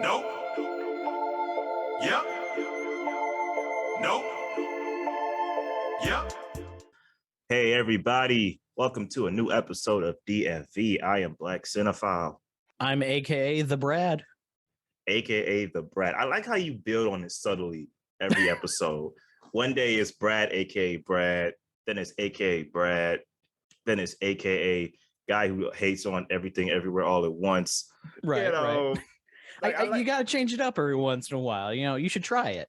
Nope. Yep. Nope. Yep. Hey everybody, welcome to a new episode of DFV. I am Black Cinephile, I'm AKA the Brad. aka the Brad. I like how you build on it subtly every episode. One day it's Brad, aka Brad, then it's aka Brad, then it's aka guy who hates on everything everywhere all at once. Right, you know, right. You got to change it up every once in a while. You know, you should try it.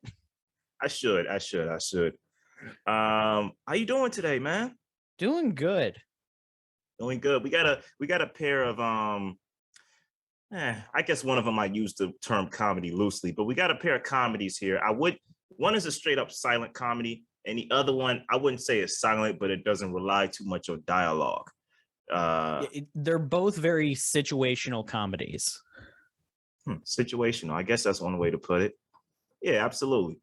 I should. How you doing today, man? Doing good. Doing good. We got a pair of I guess one of them might use the term comedy loosely, but we got a pair of comedies here. One is a straight up silent comedy, and the other one I wouldn't say it's silent, but it doesn't rely too much on dialogue. They're both very situational comedies. Situational. I guess that's one way to put it. Yeah, absolutely.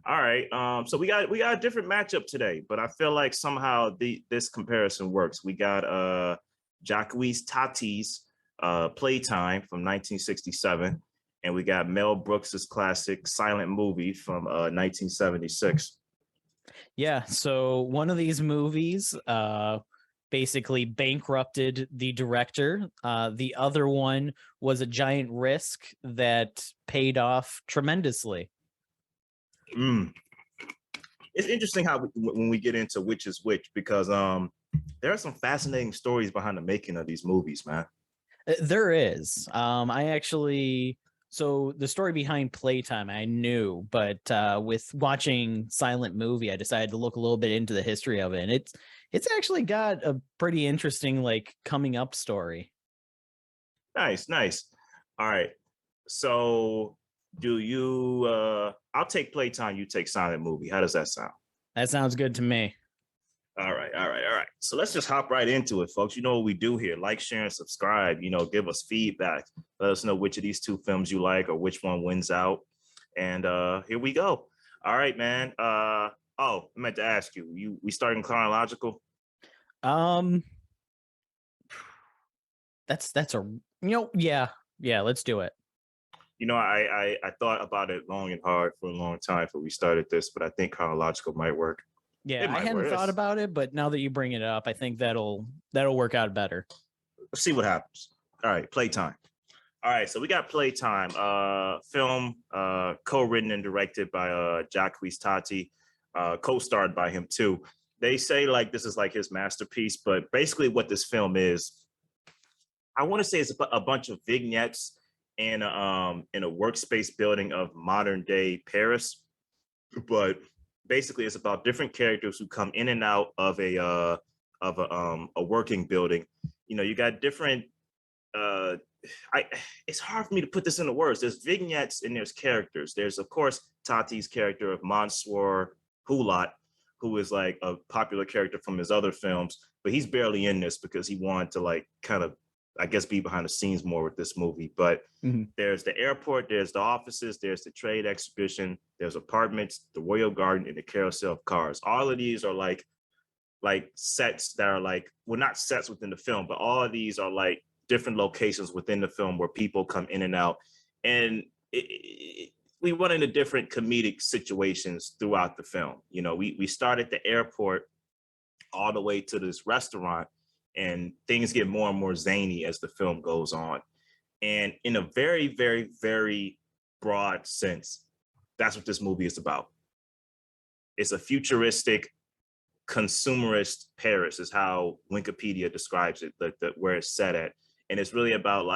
All right. So we got a different matchup today, but I feel like somehow this comparison works. We got Jacques Tati's Playtime from 1967, and we got Mel Brooks's classic Silent Movie from 1976. Yeah, so one of these movies basically bankrupted the director. The other one was a giant risk that paid off tremendously. It's interesting how when we get into which is which, because there are some fascinating stories behind the making of these movies, man. There is. So the story behind Playtime I knew, but with watching Silent Movie, I decided to look a little bit into the history of it. And it's actually got a pretty interesting coming up story. Nice. All right. So do you I'll take Playtime, you take Silent Movie. How does that sound? That sounds good to me. All right. So let's just hop right into it, folks. You know what we do here. Like, share, and subscribe. You know, give us feedback. Let us know which of these two films you like or which one wins out. And here we go. All right, man. I meant to ask you. We starting chronological? That's yeah, let's do it. You know, I thought about it long and hard for a long time before we started this, but I think chronological might work. Yeah, I hadn't thought about it, but now that you bring it up, I think that'll work out better. Let's see what happens. All right, Playtime. All right, so we got Playtime, film co-written and directed by Jacques Tati, co-starred by him too. They say this is his masterpiece, but basically what this film is, I want to say it's a bunch of vignettes in a workspace building of modern day Paris, but basically it's about different characters who come in and out of a working building. You know, you got different it's hard for me to put this into words. There's vignettes and there's characters. There's of course Tati's character of Monsieur Hulot, who is a popular character from his other films, but he's barely in this because he wanted to kind of, I guess, be behind the scenes more with this movie. But there's the airport, there's the offices, there's the trade exhibition, there's apartments, the Royal Garden, and the carousel of cars. All of these are like sets that are well, not sets within the film, but all of these are different locations within the film where people come in and out. And we run into different comedic situations throughout the film. You know, we start at the airport all the way to this restaurant, and things get more and more zany as the film goes on. And in a very, very, very broad sense, that's what this movie is about. It's a futuristic, consumerist Paris is how Wikipedia describes it, where it's set at. And it's really about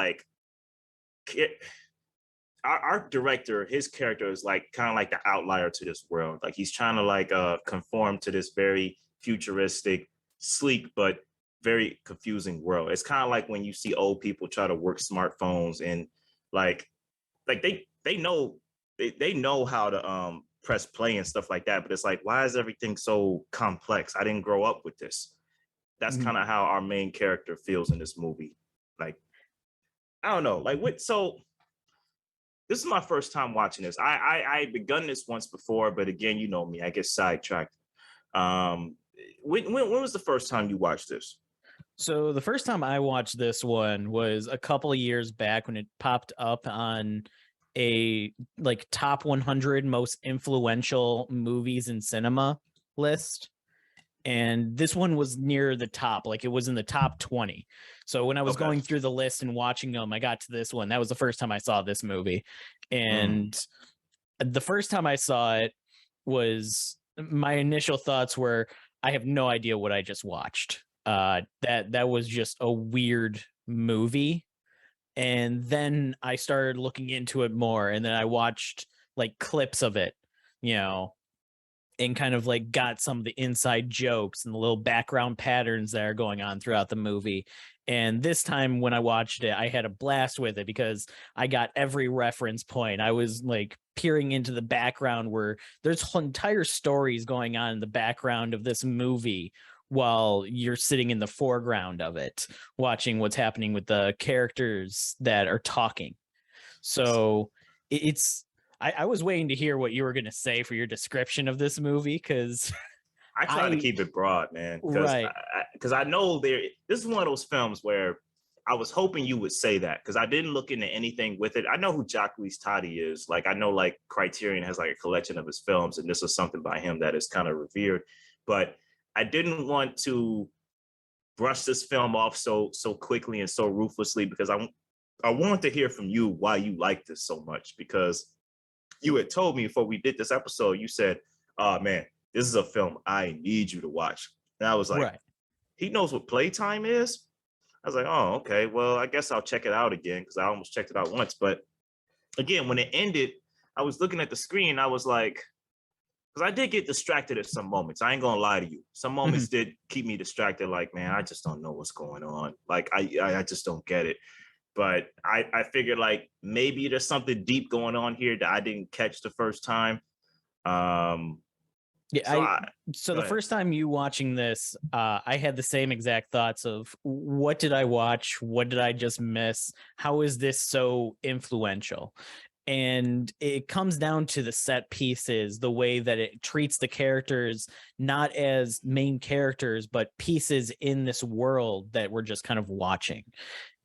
our director, his character is kind of the outlier to this world. He's trying to conform to this very futuristic, sleek, but very confusing world. It's kind of like when you see old people try to work smartphones and they know how to press play and stuff like that, but it's why is everything so complex? I didn't grow up with this. That's kind of how our main character feels in this movie. I don't know, so this is my first time watching this. I had begun this once before, but again, you know me, I get sidetracked. When was the first time you watched this? So the first time I watched this one was a couple of years back when it popped up on a like top 100 most influential movies in cinema list, and this one was near the top. Like it was in the top 20. So when I was going through the list and watching them, I got to this one. That was the first time I saw this movie. And the first time I saw it was, my initial thoughts were, I have no idea what I just watched. That was just a weird movie. And then I started looking into it more, and then I watched like clips of it, you know, and kind of like got some of the inside jokes and the little background patterns that are going on throughout the movie. And this time when I watched it, I had a blast with it because I got every reference point. I was like peering into the background where there's entire stories going on in the background of this movie while you're sitting in the foreground of it, watching what's happening with the characters that are talking. So it's, I was waiting to hear what you were going to say for your description of this movie, because I try to keep it broad, man. Right. Because I know this is one of those films where I was hoping you would say that, because I didn't look into anything with it. I know who Jacques Tati is. Like, I know like Criterion has like a collection of his films, and this is something by him that is kind of revered. But I didn't want to brush this film off so quickly and so ruthlessly, because I wanted to hear from you why you like this so much, because you had told me before we did this episode, you said, "Oh man, this is a film I need you to watch." And I was like, right. He knows what Playtime is? I was like, oh, okay, well, I guess I'll check it out again, because I almost checked it out once. But again, when it ended, I was looking at the screen. I was like, because I did get distracted at some moments. I ain't gonna lie to you. Some moments did keep me distracted. Like, man, I just don't know what's going on. Like, I just don't get it. But I figured like maybe there's something deep going on here that I didn't catch the first time. So the first time you watching this, I had the same exact thoughts of, what did I watch? What did I just miss? How is this so influential? And it comes down to the set pieces, the way that it treats the characters, not as main characters, but pieces in this world that we're just kind of watching.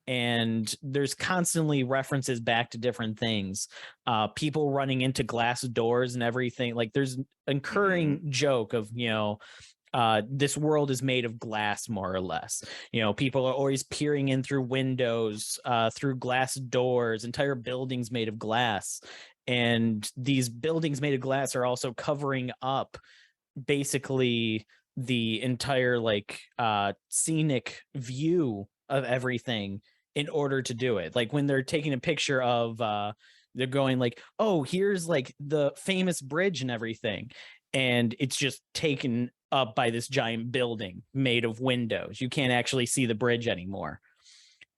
And there's constantly references back to different things, people running into glass doors and everything. Like there's an recurring joke of, this world is made of glass, more or less. People are always peering in through windows, through glass doors, entire buildings made of glass. And these buildings made of glass are also covering up basically the entire scenic view of everything in order to do it. Like when they're taking a picture of they're going like, oh, here's like the famous bridge and everything, and it's just taken up by this giant building made of windows. You can't actually see the bridge anymore.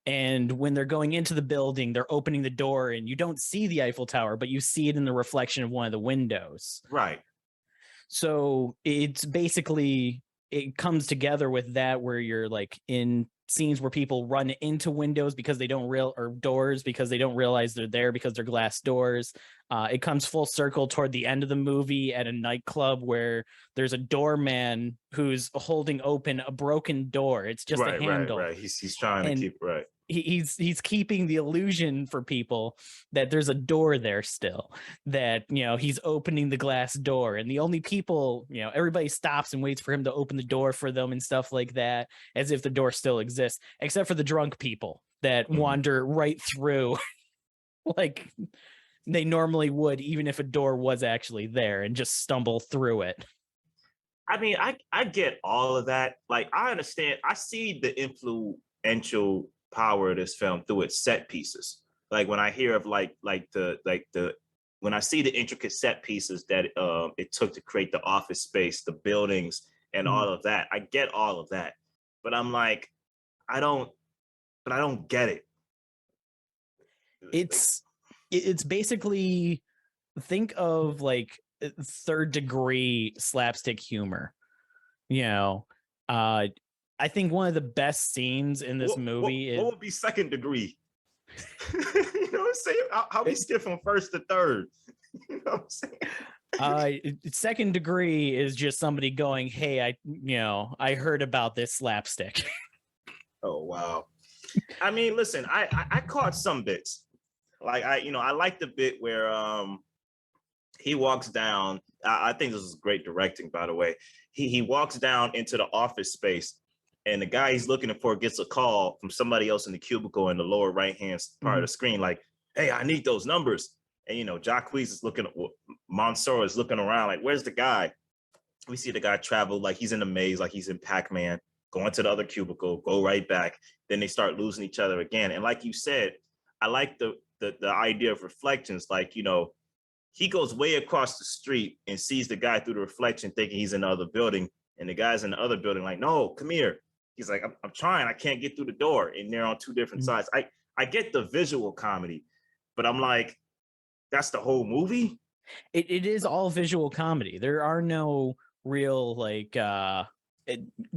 And when they're going into the building, they're opening the door and you don't see the Eiffel Tower, but you see it in the reflection of one of the windows. Right. So it's basically, it comes together with that, where you're like in scenes where people run into windows because they don't or doors because they don't realize they're there because they're glass doors. It comes full circle toward the end of the movie at a nightclub where there's a doorman who's holding open a broken door. It's just a handle. Right. He's trying to keep right. He's keeping the illusion for people that there's a door there still, that he's opening the glass door, and the only people, everybody stops and waits for him to open the door for them and stuff like that, as if the door still exists, except for the drunk people that wander right through like they normally would, even if a door was actually there, and just stumble through it. I mean, I get all of that. Like, I understand. I see the influential power of this film through its set pieces. Like when I hear of when I see the intricate set pieces that it took to create the office space, the buildings, and all of that, I get all of that. But I'm like, I don't get it. It's basically, think of like third degree slapstick humor. I think one of the best scenes in this movie is... What would be second degree? You know what I'm saying? How we skip from first to third? You know what I'm saying? Second degree is just somebody going, hey, I heard about this slapstick. Oh, wow. I mean, listen, I caught some bits. Like I like the bit where he walks down. I think this is great directing, by the way. He walks down into the office space, and the guy he's looking for gets a call from somebody else in the cubicle in the lower right hand part of the screen, like, "Hey, I need those numbers." And Jacques is looking, Mansour is looking around, like, "Where's the guy?" We see the guy travel like he's in a maze, like he's in Pac-Man, going to the other cubicle, go right back. Then they start losing each other again. And like you said, I like the idea of reflections. Like, he goes way across the street and sees the guy through the reflection, thinking he's in the other building. And the guy's in the other building, like, "No, come here." He's like, I'm trying, I can't get through the door. And they're on two different sides. I get the visual comedy, but I'm like, that's the whole movie? It is all visual comedy. There are no real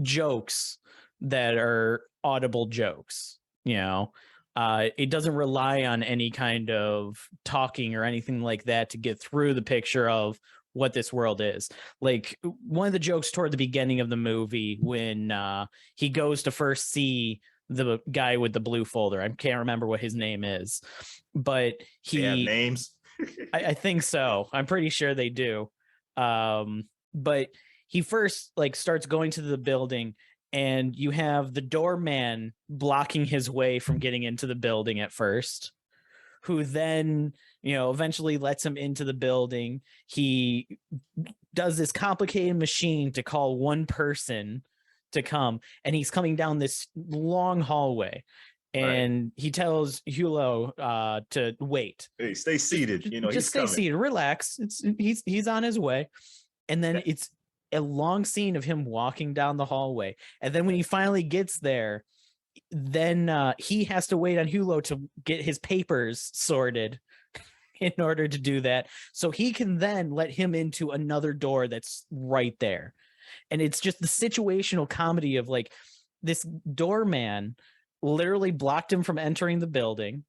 jokes that are audible jokes. It doesn't rely on any kind of talking or anything like that to get through the picture of what this world is. Like, one of the jokes toward the beginning of the movie, when he goes to first see the guy with the blue folder, I can't remember what his name is, but They have names. I think so. I'm pretty sure they do. But he first starts going to the building, and you have the doorman blocking his way from getting into the building at first, who then, eventually lets him into the building. He does this complicated machine to call one person to come, and he's coming down this long hallway. And he tells Hulot to wait. Hey, stay seated. Just stay seated. Relax. He's on his way. And then it's a long scene of him walking down the hallway. And then when he finally gets there, then he has to wait on Hulot to get his papers sorted in order to do that. So he can then let him into another door that's right there. And it's just the situational comedy of this doorman literally blocked him from entering the building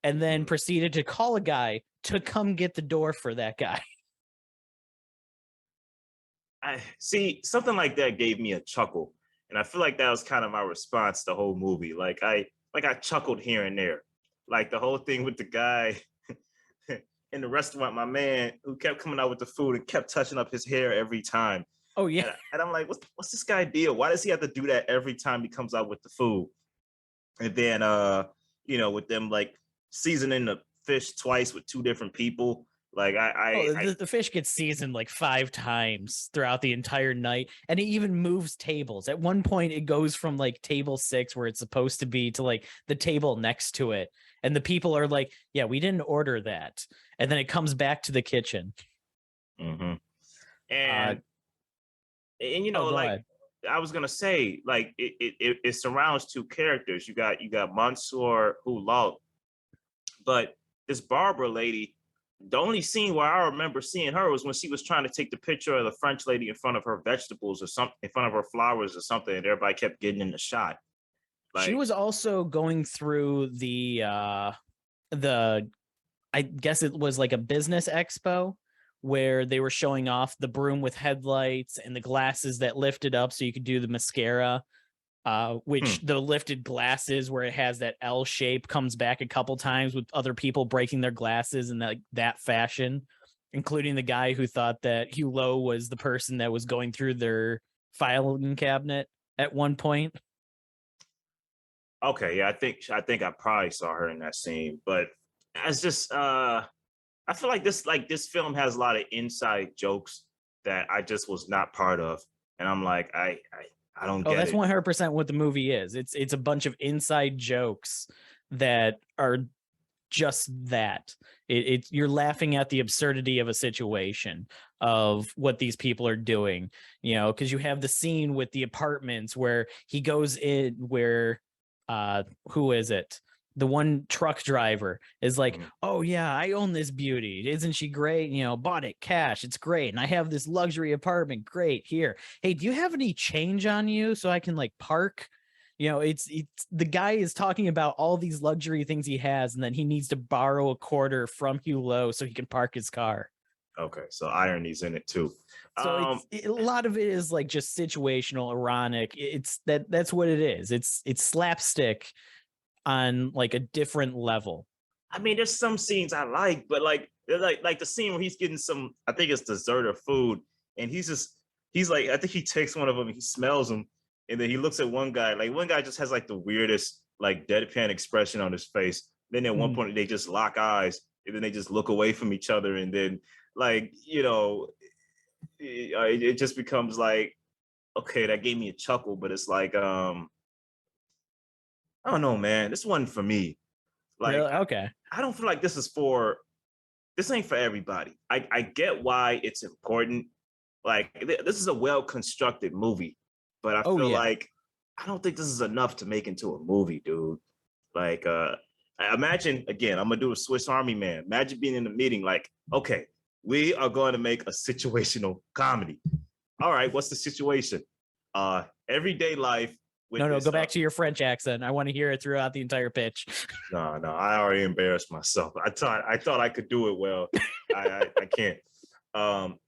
and then proceeded to call a guy to come get the door for that guy. I see, something like that gave me a chuckle. And I feel like that was kind of my response the whole movie. I chuckled here and there. Like the whole thing with the guy in the restaurant, my man who kept coming out with the food and kept touching up his hair every time. Oh yeah. And I'm like, what's this guy deal? Why does he have to do that every time he comes out with the food? And then with them seasoning the fish twice with two different people. The fish gets seasoned 5 times throughout the entire night, and it even moves tables. At one point, it goes from table 6 where it's supposed to be to the table next to it, and the people are like, "Yeah, we didn't order that," and then it comes back to the kitchen. Mm-hmm. And I was gonna say, it surrounds two characters. You got Mansour Hulot, but this Barbara lady. The only scene where I remember seeing her was when she was trying to take the picture of the French lady in front of her vegetables or something, in front of her flowers or something, and everybody kept getting in the shot. She was also going through the I guess it was a business expo where they were showing off the broom with headlights and the glasses that lifted up so you could do the mascara. Which the lifted glasses where it has that L shape comes back a couple times with other people breaking their glasses in that fashion, including the guy who thought that Hulot was the person that was going through their filing cabinet at one point. Okay, yeah, I think I probably saw her in that scene, but it's just I feel like this film has a lot of inside jokes that I just was not part of, and I'm like I don't get it. That's 100% what the movie is. It's a bunch of inside jokes that are just that. You're laughing at the absurdity of a situation of what these people are doing, because you have the scene with the apartments where he goes in where who is it? The one truck driver is like, "Oh yeah, I own this beauty. Isn't she great? Bought it cash. It's great. And I have this luxury apartment. Great. Here. Hey, do you have any change on you so I can park?" It's the guy is talking about all these luxury things he has, and then he needs to borrow a quarter from Hulot so he can park his car. Okay, so irony's in it too. So a lot of it is just situational, ironic. That's what it is. It's slapstick on a different level. I mean, there's some scenes I like, but like the scene where he's getting some, I think it's dessert or food, and he's like, I think he takes one of them and he smells them, and then he looks at one guy, like one guy just has like the weirdest like deadpan expression on his face. Then at one point they just lock eyes, and then they just look away from each other, and then like it just becomes like, okay, that gave me a chuckle, but it's like I don't know, man, this wasn't for me. Like, Really? Okay. I don't feel like this ain't for everybody. I get why it's important. Like this is a well constructed movie, but I feel like I don't think this is enough to make into a movie, dude. Like imagine again, I'm gonna do a Swiss Army Man. Imagine being in a meeting like, okay, we are going to make a situational comedy. All right, what's the situation? Everyday life. No, go back to your French accent. I want to hear it throughout the entire pitch. No, I already embarrassed myself. I thought I could do it well. I can't.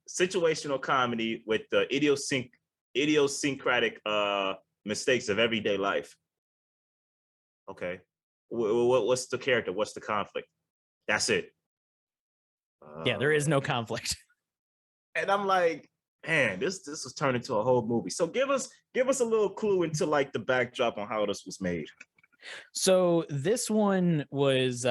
Situational comedy with the idiosyncratic mistakes of everyday life. Okay, what's the character? What's the conflict? That's it. Yeah, there is no conflict. And I'm like, man, this was turned into a whole movie. So give us a little clue into like the backdrop on how this was made. So this one was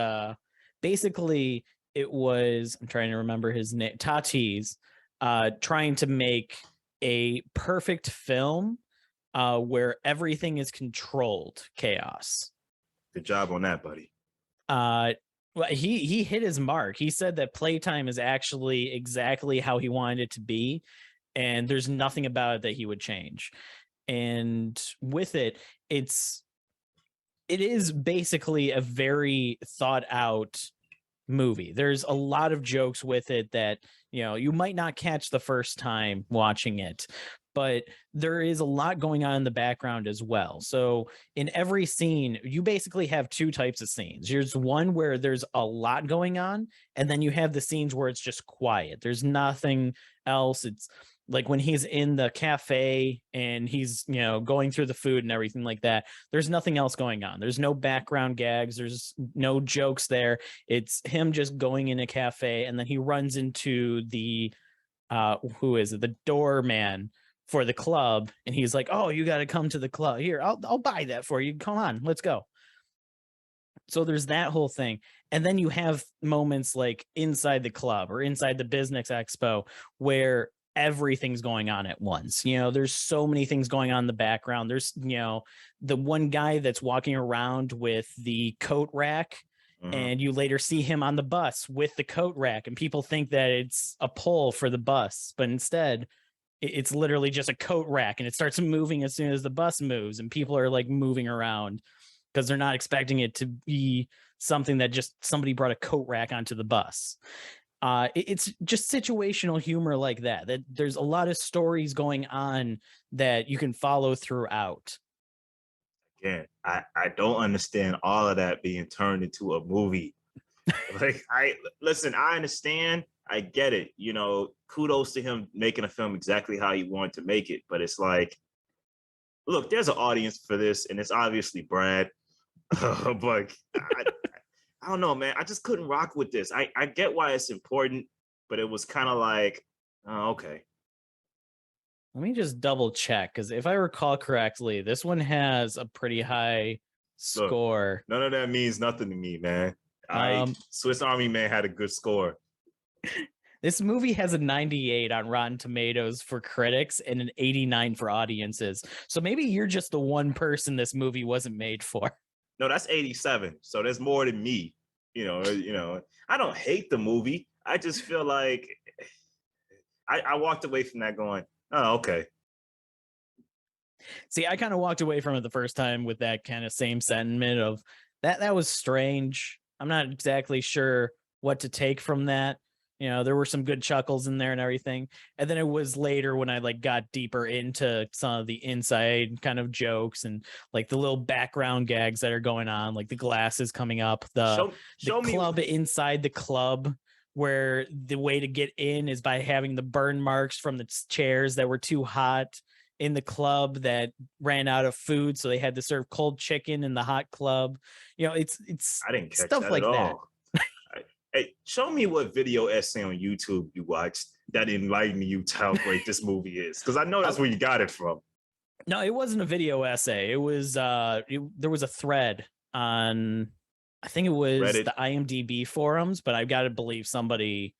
basically, it was, I'm trying to remember his name, Tati's trying to make a perfect film where everything is controlled chaos. Good job on that, buddy. Well, he hit his mark. He said that Playtime is actually exactly how he wanted it to be, and there's nothing about it that he would change. And with it, it is basically a very thought out movie. There's a lot of jokes with it that, you might not catch the first time watching it, but there is a lot going on in the background as well. So in every scene, you basically have two types of scenes. There's one where there's a lot going on, and then you have the scenes where it's just quiet. There's nothing else. It's like when he's in the cafe and he's, going through the food and everything like that, there's nothing else going on. There's no background gags. There's no jokes there. It's him just going in a cafe, and then he runs into the, who is it? The doorman for the club. And he's like, oh, you got to come to the club here. I'll buy that for you. Come on, let's go. So there's that whole thing. And then you have moments like inside the club or inside the business expo where everything's going on at once. There's so many things going on in the background. There's, the one guy that's walking around with the coat rack, and you later see him on the bus with the coat rack, and people think that it's a pole for the bus, but instead it's literally just a coat rack, and it starts moving as soon as the bus moves, and people are like moving around because they're not expecting it to be something that just somebody brought a coat rack onto the bus. It's just situational humor like that there's a lot of stories going on that you can follow throughout. Again, I don't understand all of that being turned into a movie. Like, I understand, I get it. Kudos to him making a film exactly how he wanted to make it. But it's like, look, there's an audience for this, and it's obviously Brad. But I don't know, man. I just couldn't rock with this. I get why it's important, but it was kind of like, oh, okay. Let me just double check, because if I recall correctly, this one has a pretty high score. Look, none of that means nothing to me, man. Swiss Army Man had a good score. This movie has a 98 on Rotten Tomatoes for critics and an 89 for audiences. So maybe you're just the one person this movie wasn't made for. No, that's 87. So there's more than me. I don't hate the movie. I just feel like I walked away from that going, oh, okay. See, I kind of walked away from it the first time with that kind of same sentiment of that was strange. I'm not exactly sure what to take from that. There were some good chuckles in there and everything. And then it was later when I got deeper into some of the inside kind of jokes and like the little background gags that are going on, like the glasses coming up, the club inside the club, where the way to get in is by having the burn marks from the chairs that were too hot in the club that ran out of food, so they had to serve cold chicken in the hot club. It's I didn't catch stuff that like at that. all. show me what video essay on YouTube you watched that enlightened you to how great this movie is, because I know that's where you got it from. No, it wasn't a video essay. It was there was a thread on, I think it was Reddit. the IMDb forums, but I've got to believe somebody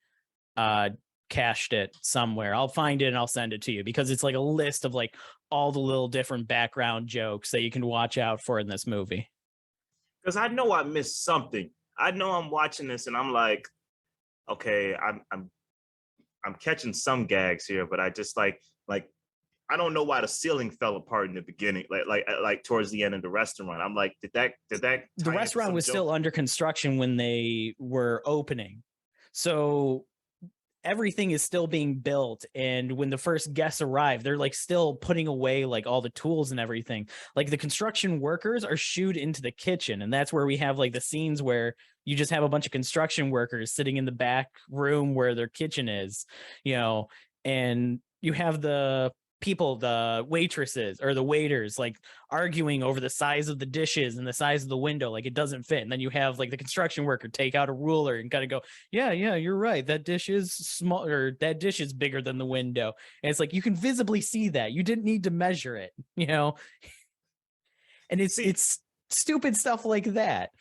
cached it somewhere. I'll find it and I'll send it to you, because it's like a list of like all the little different background jokes that you can watch out for in this movie. Because I know I missed something. I know I'm watching this and I'm like, okay, I'm catching some gags here, but I just like I don't know why the ceiling fell apart in the beginning, like towards the end of the restaurant. I'm like, did that The restaurant was still under construction when they were opening, so everything is still being built. And when the first guests arrive, they're like still putting away like all the tools and everything. Like the construction workers are shooed into the kitchen, and that's where we have like the scenes where you just have a bunch of construction workers sitting in the back room where their kitchen is, you know, and you have the people, the waitresses or the waiters, like arguing over the size of the dishes and the size of the window, like it doesn't fit. And then you have like the construction worker take out a ruler and kind of go, yeah, you're right, that dish is small, or that dish is bigger than the window. And it's like, you can visibly see that you didn't need to measure it, you know. And it's stupid stuff like that.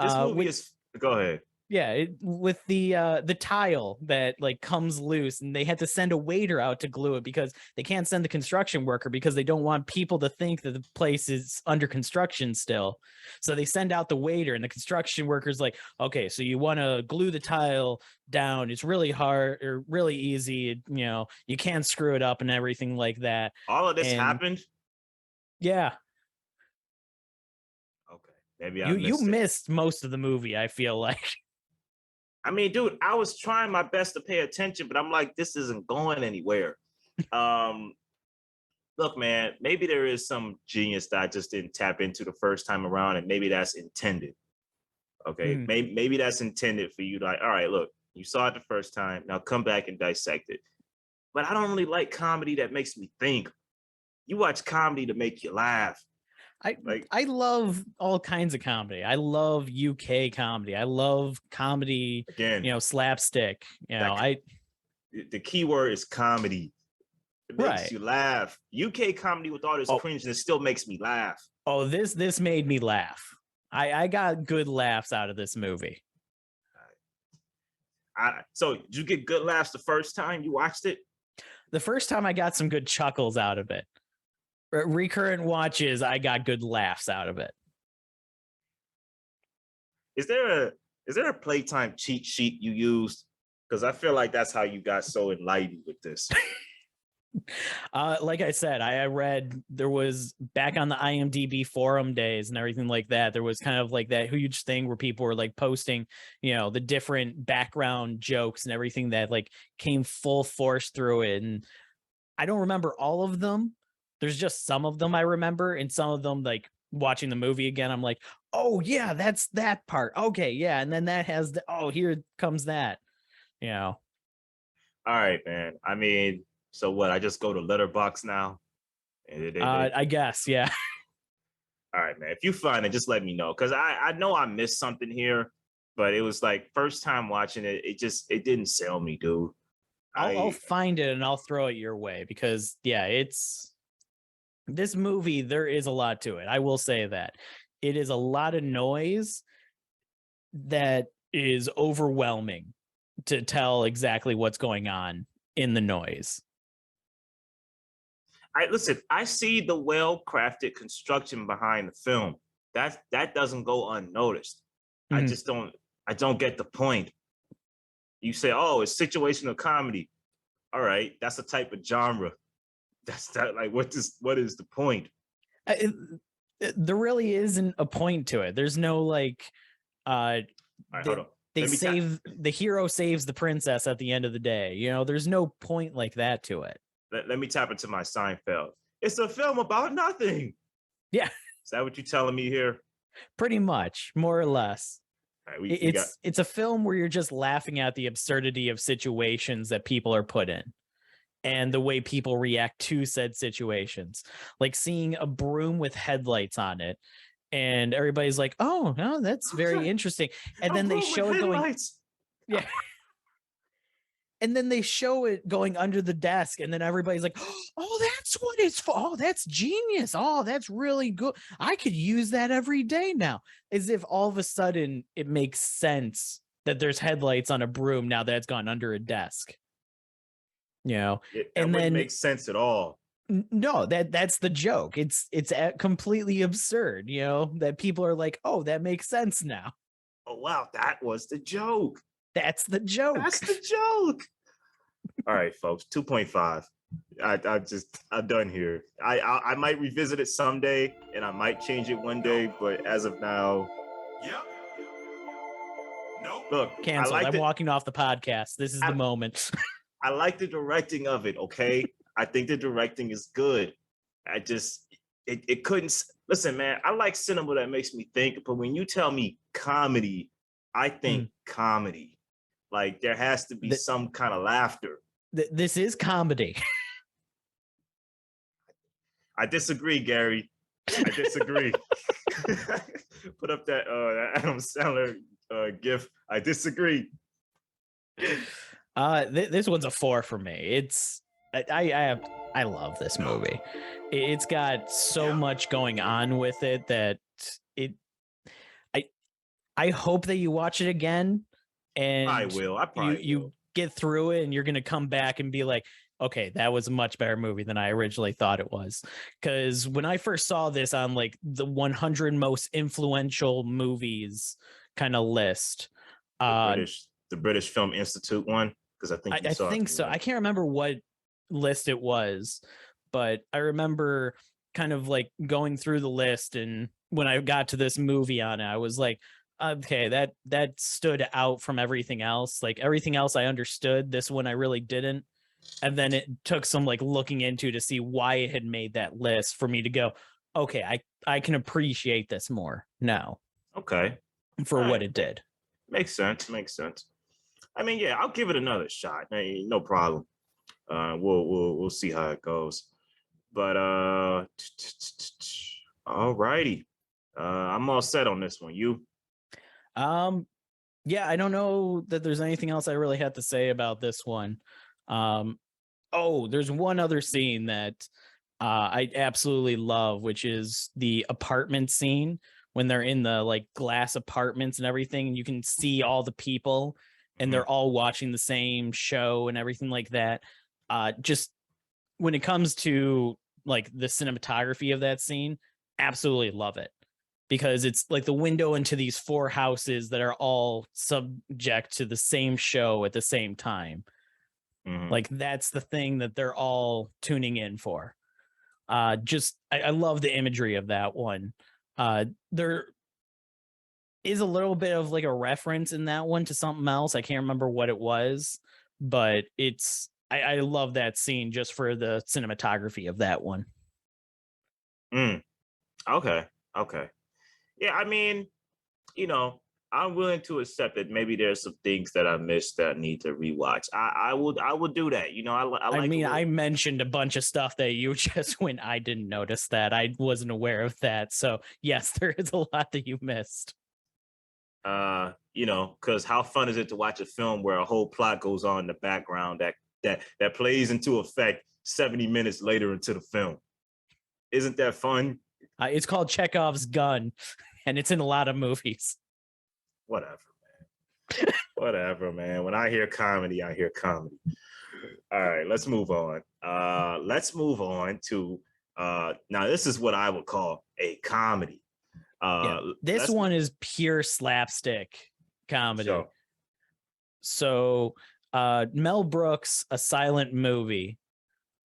This movie is, go ahead. Yeah, with the tile that like comes loose, and they had to send a waiter out to glue it because they can't send the construction worker because they don't want people to think that the place is under construction still. So they send out the waiter, and the construction worker's like, okay, so you want to glue the tile down. It's really hard or really easy. You know, you can't screw it up and everything like that. All of this happened? Yeah. Okay. Maybe you missed most of the movie, I feel like. I mean, dude, I was trying my best to pay attention, but I'm like, this isn't going anywhere. Look, man, maybe there is some genius that I just didn't tap into the first time around, and maybe that's intended. Okay, maybe that's intended for you to like, all right, look, you saw it the first time, now come back and dissect it. But I don't really like comedy that makes me think. You watch comedy to make you laugh. I love all kinds of comedy. I love UK comedy. I love comedy, again, you know, slapstick. You know, the key word is comedy. It makes you laugh. UK comedy with all this cringe, and it still makes me laugh. Oh, this made me laugh. I got good laughs out of this movie. So did you get good laughs the first time you watched it? The first time I got some good chuckles out of it. Recurrent watches, I got good laughs out of it. Is there a Playtime cheat sheet you used? Because I feel like that's how you got so enlightened with this. Like I said, I read, there was back on the IMDb forum days and everything like that, there was kind of like that huge thing where people were like posting, you know, the different background jokes and everything that like came full force through it. And I don't remember all of them. There's just some of them I remember, and some of them, like watching the movie again, I'm like, oh yeah, that's that part. Okay, yeah, and then that has here comes that. You know. All right, man. I mean, so what? I just go to Letterboxd now. I guess, yeah. All right, man. If you find it, just let me know, because I know I missed something here, but it was like first time watching it, it didn't sell me, dude. I'll find it and I'll throw it your way, because yeah, this movie, there is a lot to it. I will say that it is a lot of noise that is overwhelming to tell exactly what's going on in the noise. I see the well-crafted construction behind the film. That doesn't go unnoticed. Mm-hmm. I don't get the point. You say, oh, it's situational comedy. All right, that's a type of genre. Like, what is the point? There really isn't a point to it. There's no like right, hold on. The hero saves the princess at the end of the day. You know, there's no point like that to it. Let me tap into my Seinfeld. It's a film about nothing. Yeah. Is that what you're telling me here? Pretty much, more or less. Right, it's a film where you're just laughing at the absurdity of situations that people are put in, and the way people react to said situations. Like seeing a broom with headlights on it, and everybody's like, oh, no, that's very interesting. And then they show it going, Yeah. And then they show it going under the desk, and then everybody's like, oh, that's what it's for. Oh, that's genius. Oh, that's really good. I could use that every day now. As if all of a sudden it makes sense that there's headlights on a broom now that it's gone under a desk. That and wouldn't then make sense at all. no, that's the joke. It's completely absurd, that people are like, oh, that makes sense now. Oh wow, that was the joke. That's the joke. That's the joke. All right, folks, 2.5. I'm done here. I might revisit it someday, and I might change it one day, but as of now, Yep. Nope. look, Canceled. I'm walking off the podcast. This is the moment. I like the directing of it. Okay, I think the directing is good. It couldn't. Listen, man, I like cinema that makes me think, but when you tell me comedy, I think comedy. Like there has to be some kind of laughter. This is comedy. I disagree, Gary. I disagree. Put up that Adam Sandler gif. I disagree. This one's a 4 for me. It's I love this movie. It's got so much going on with it that I hope that you watch it again. And I will. I probably you get through it, and you're gonna come back and be like, okay, that was a much better movie than I originally thought it was. Because when I first saw this on like the 100 most influential movies kind of list, the British Film Institute one, because I think I think so. I can't remember what list it was, but I remember kind of like going through the list, and when I got to this movie on it, I was like, okay, that stood out from everything else. Like everything else I understood, this one I really didn't. And then it took some like looking into to see why it had made that list for me to go, okay, I can appreciate this more now. Okay. For what it did. Makes sense. I mean, yeah, I'll give it another shot. Hey, no problem. We'll see how it goes. But all righty. I'm all set on this one. You? Yeah, I don't know that there's anything else I really had to say about this one. There's one other scene that I absolutely love, which is the apartment scene when they're in the like glass apartments and everything, and you can see all the people and they're all watching the same show and everything like that. Just when it comes to like the cinematography of that scene, absolutely love it. Because it's like the window into these 4 houses that are all subject to the same show at the same time. Like that's the thing that they're all tuning in for. I love the imagery of that one. There is a little bit of like a reference in that one to something else. I can't remember what it was, but I love that scene just for the cinematography of that one. Okay. Yeah, I mean, I'm willing to accept that maybe there's some things that I missed that I need to rewatch. I would do that. I mentioned a bunch of stuff that you just went, I didn't notice that. I wasn't aware of that. So yes, there is a lot that you missed. Because how fun is it to watch a film where a whole plot goes on in the background that plays into effect 70 minutes later into the film? Isn't that fun? It's called Chekhov's gun, and it's in a lot of movies. Whatever, man. When I hear comedy, I hear comedy. All right, let's move on. Let's move on to now this is what I would call a comedy. This one is pure slapstick comedy. So Mel Brooks, A Silent Movie,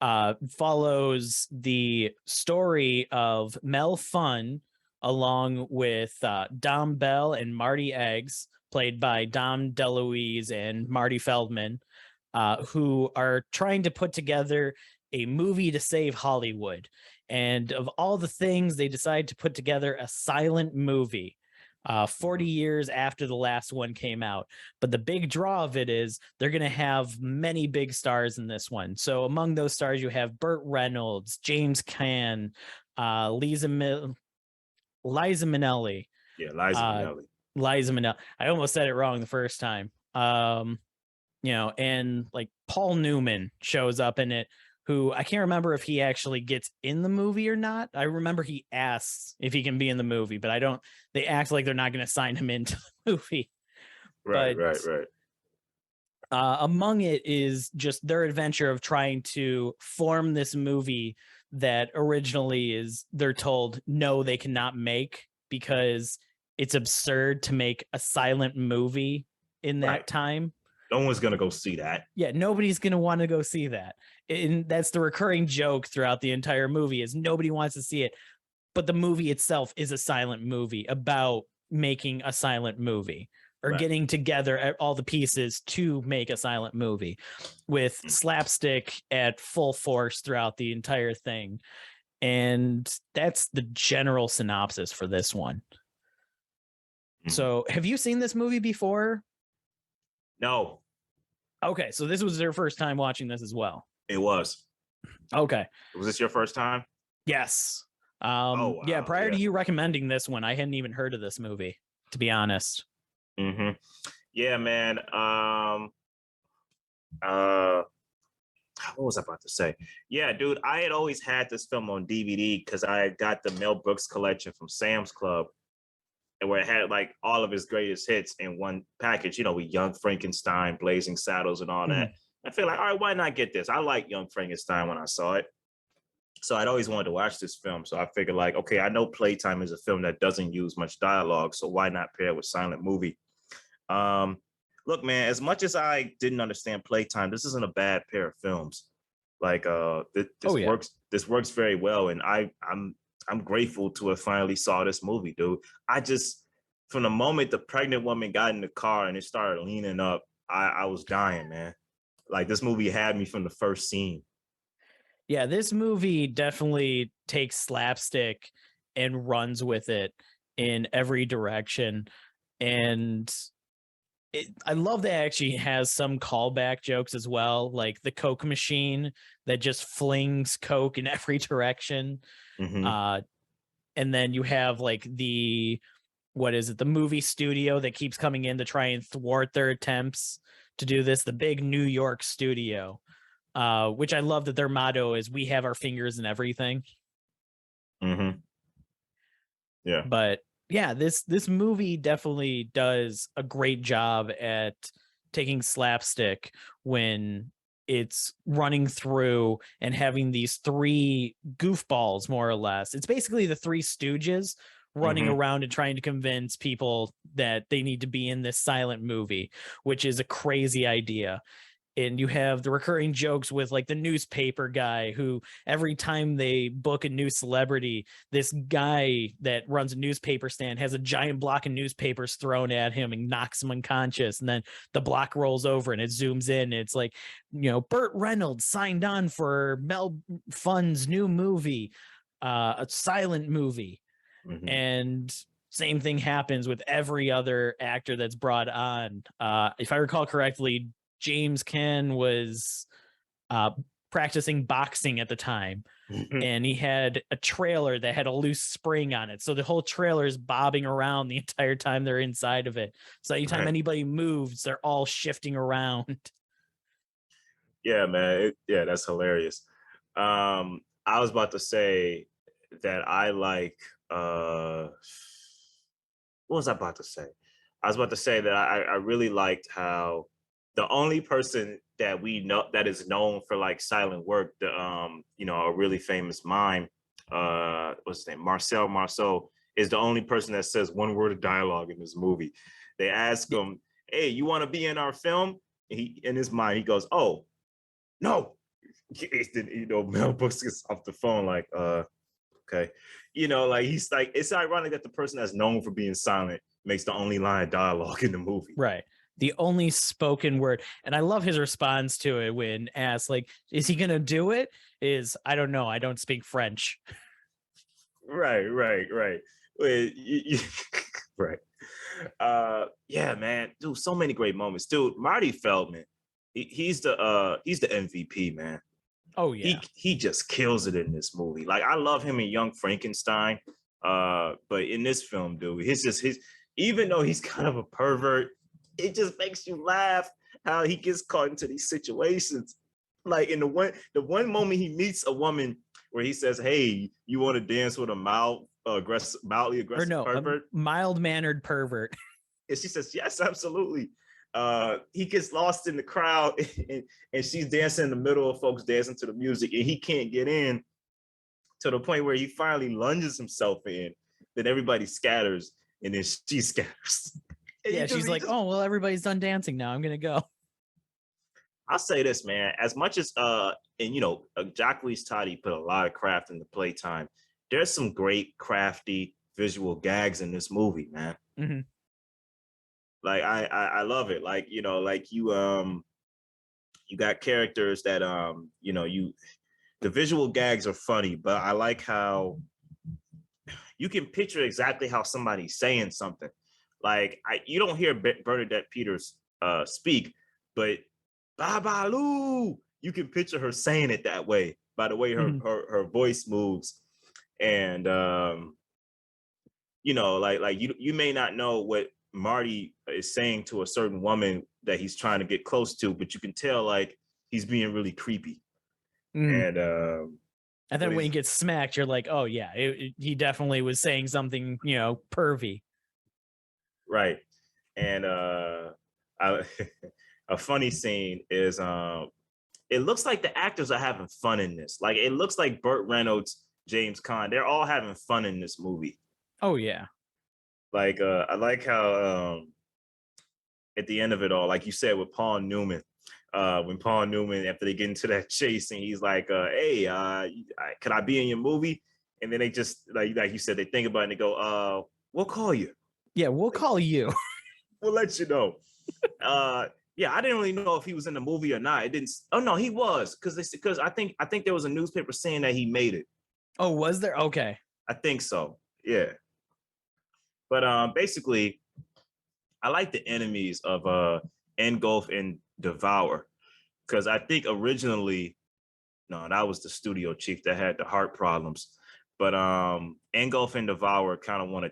follows the story of Mel Funn along with Dom Bell and Marty Eggs, played by Dom DeLuise and Marty Feldman, who are trying to put together a movie to save Hollywood. And of all the things, they decide to put together a silent movie 40 years after the last one came out. But the big draw of it is they're going to have many big stars in this one. So among those stars, you have Burt Reynolds, James Caan, Liza Minnelli. Yeah, Liza Minnelli. Liza Minnelli. I almost said it wrong the first time. And like Paul Newman shows up in it, who I can't remember if he actually gets in the movie or not. I remember he asks if he can be in the movie, but they act like they're not going to sign him into the movie. Right. Among it is just their adventure of trying to form this movie that originally they're told no, they cannot make because it's absurd to make a silent movie in that time. No one's gonna go see that. Yeah, nobody's gonna want to go see that. And that's the recurring joke throughout the entire movie is nobody wants to see it. But the movie itself is a silent movie about making a silent movie or getting together all the pieces to make a silent movie with slapstick at full force throughout the entire thing. And that's the general synopsis for this one. So have you seen this movie before? No. Okay, so this was your first time watching this as well. It was. Okay. Was this your first time? Yes. Wow. Yeah, prior to you recommending this one, I hadn't even heard of this movie, to be honest. Yeah, man. What was I about to say? Yeah, dude, I had always had this film on DVD because I got the Mel Brooks collection from Sam's Club, and where it had like all of his greatest hits in one package, with Young Frankenstein, Blazing Saddles, and all that. I feel like, all right, why not get this? I like Young Frankenstein when I saw it. So I'd always wanted to watch this film. So I figured like, okay, I know Playtime is a film that doesn't use much dialogue. So why not pair it with silent movie? Look, man, as much as I didn't understand Playtime, this isn't a bad pair of films. Like this works very well. And I'm grateful to have finally saw this movie, dude. From the moment the pregnant woman got in the car and it started leaning up, I was dying, man. Like this movie had me from the first scene. Yeah, this movie definitely takes slapstick and runs with it in every direction. And I love that it actually has some callback jokes as well, like the Coke machine that just flings Coke in every direction. And then you have like the movie studio that keeps coming in to try and thwart their attempts to do this, the big New York studio. Which I love that their motto is "We have our fingers in everything." Yeah, but yeah, this movie definitely does a great job at taking slapstick when it's running through and having these three goofballs, more or less. It's basically the Three Stooges running around and trying to convince people that they need to be in this silent movie, which is a crazy idea. And you have the recurring jokes with like the newspaper guy who every time they book a new celebrity, this guy that runs a newspaper stand has a giant block of newspapers thrown at him and knocks him unconscious. And then the block rolls over and it zooms in. And it's like, Burt Reynolds signed on for Mel Fun's new movie, a silent movie. And same thing happens with every other actor that's brought on. If I recall correctly, James Caan was practicing boxing at the time, and he had a trailer that had a loose spring on it. So the whole trailer is bobbing around the entire time they're inside of it. So anytime anybody moves, they're all shifting around. Yeah, man. That's hilarious. I was about to say that I like, what was I about to say? I was about to say that I really liked how the only person that we know that is known for like silent work, a really famous mime, what's his name? Marcel is the only person that says one word of dialogue in this movie. They ask him, "Hey, you want to be in our film?" He, in his mind, he goes, "Oh, no." Mel Brooks gets off the phone like, okay. He's like, it's ironic that the person that's known for being silent makes the only line of dialogue in the movie. Right. The only spoken word. And I love his response to it when asked, like, is he going to do it? Is, I don't know. I don't speak French. Right. Right. Yeah, man. Dude, so many great moments. Dude, Marty Feldman, he's the MVP, man. Oh, yeah. He just kills it in this movie. Like, I love him in Young Frankenstein. But in this film, dude, even though he's kind of a pervert, it just makes you laugh how he gets caught into these situations. Like in the one moment he meets a woman where he says, "Hey, you want to dance with a mildly Or aggressive no, a pervert?" mild-mannered pervert. And she says, "Yes, absolutely." He gets lost in the crowd, and she's dancing in the middle of folks dancing to the music, and he can't get in to the point where he finally lunges himself in. Then everybody scatters, and then she scatters. And Yeah, she's like, "Oh, well, everybody's done dancing now. I'm gonna go." I'll say this, man. As much as and Jacques Tati put a lot of craft into Playtime. There's some great crafty visual gags in this movie, man. Mm-hmm. Like I love it. Like like you got characters that the visual gags are funny, but I like how you can picture exactly how somebody's saying something. Like you don't hear Bernadette Peters speak, but Babalu, you can picture her saying it that way by the way her voice moves. And like you may not know what Marty is saying to a certain woman that he's trying to get close to, but you can tell like he's being really creepy. And then when he gets smacked, you're like, "Oh yeah, he definitely was saying something, pervy." Right. And a funny scene is it looks like the actors are having fun in this. Like it looks like Burt Reynolds, James Caan, they're all having fun in this movie. Oh yeah. Like I like how at the end of it all, like you said with Paul Newman, when Paul Newman, after they get into that chase, and he's like, "Hey, could I be in your movie?" And then they just like you said, they think about it and they go, "We'll call you." Yeah, we'll call you. We'll let you know. Yeah, I didn't really know if he was in the movie or not. It didn't. Oh no, he was because I think there was a newspaper saying that he made it. Oh, was there? Okay. I think so. Yeah. But basically, I like the enemies of Engulf and Devour because I think originally, no, that was the studio chief that had the heart problems. But Engulf and Devour kind of want to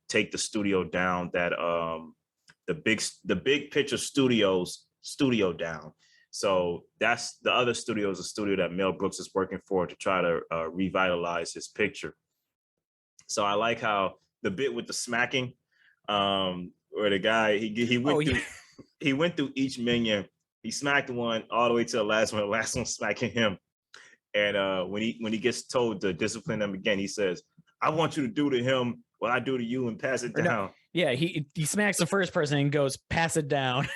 take the studio down that the big picture studio down. So that's the other studio is a studio that Mel Brooks is working for to try to revitalize his picture. So I like how the bit with the smacking, where the guy he went through each minion. He smacked one all the way to the last one. The last one smacking him. And when he gets told to discipline them again, he says, "I want you to do to him what I do to you and pass it down." No, yeah, he smacks the first person and goes, "Pass it down."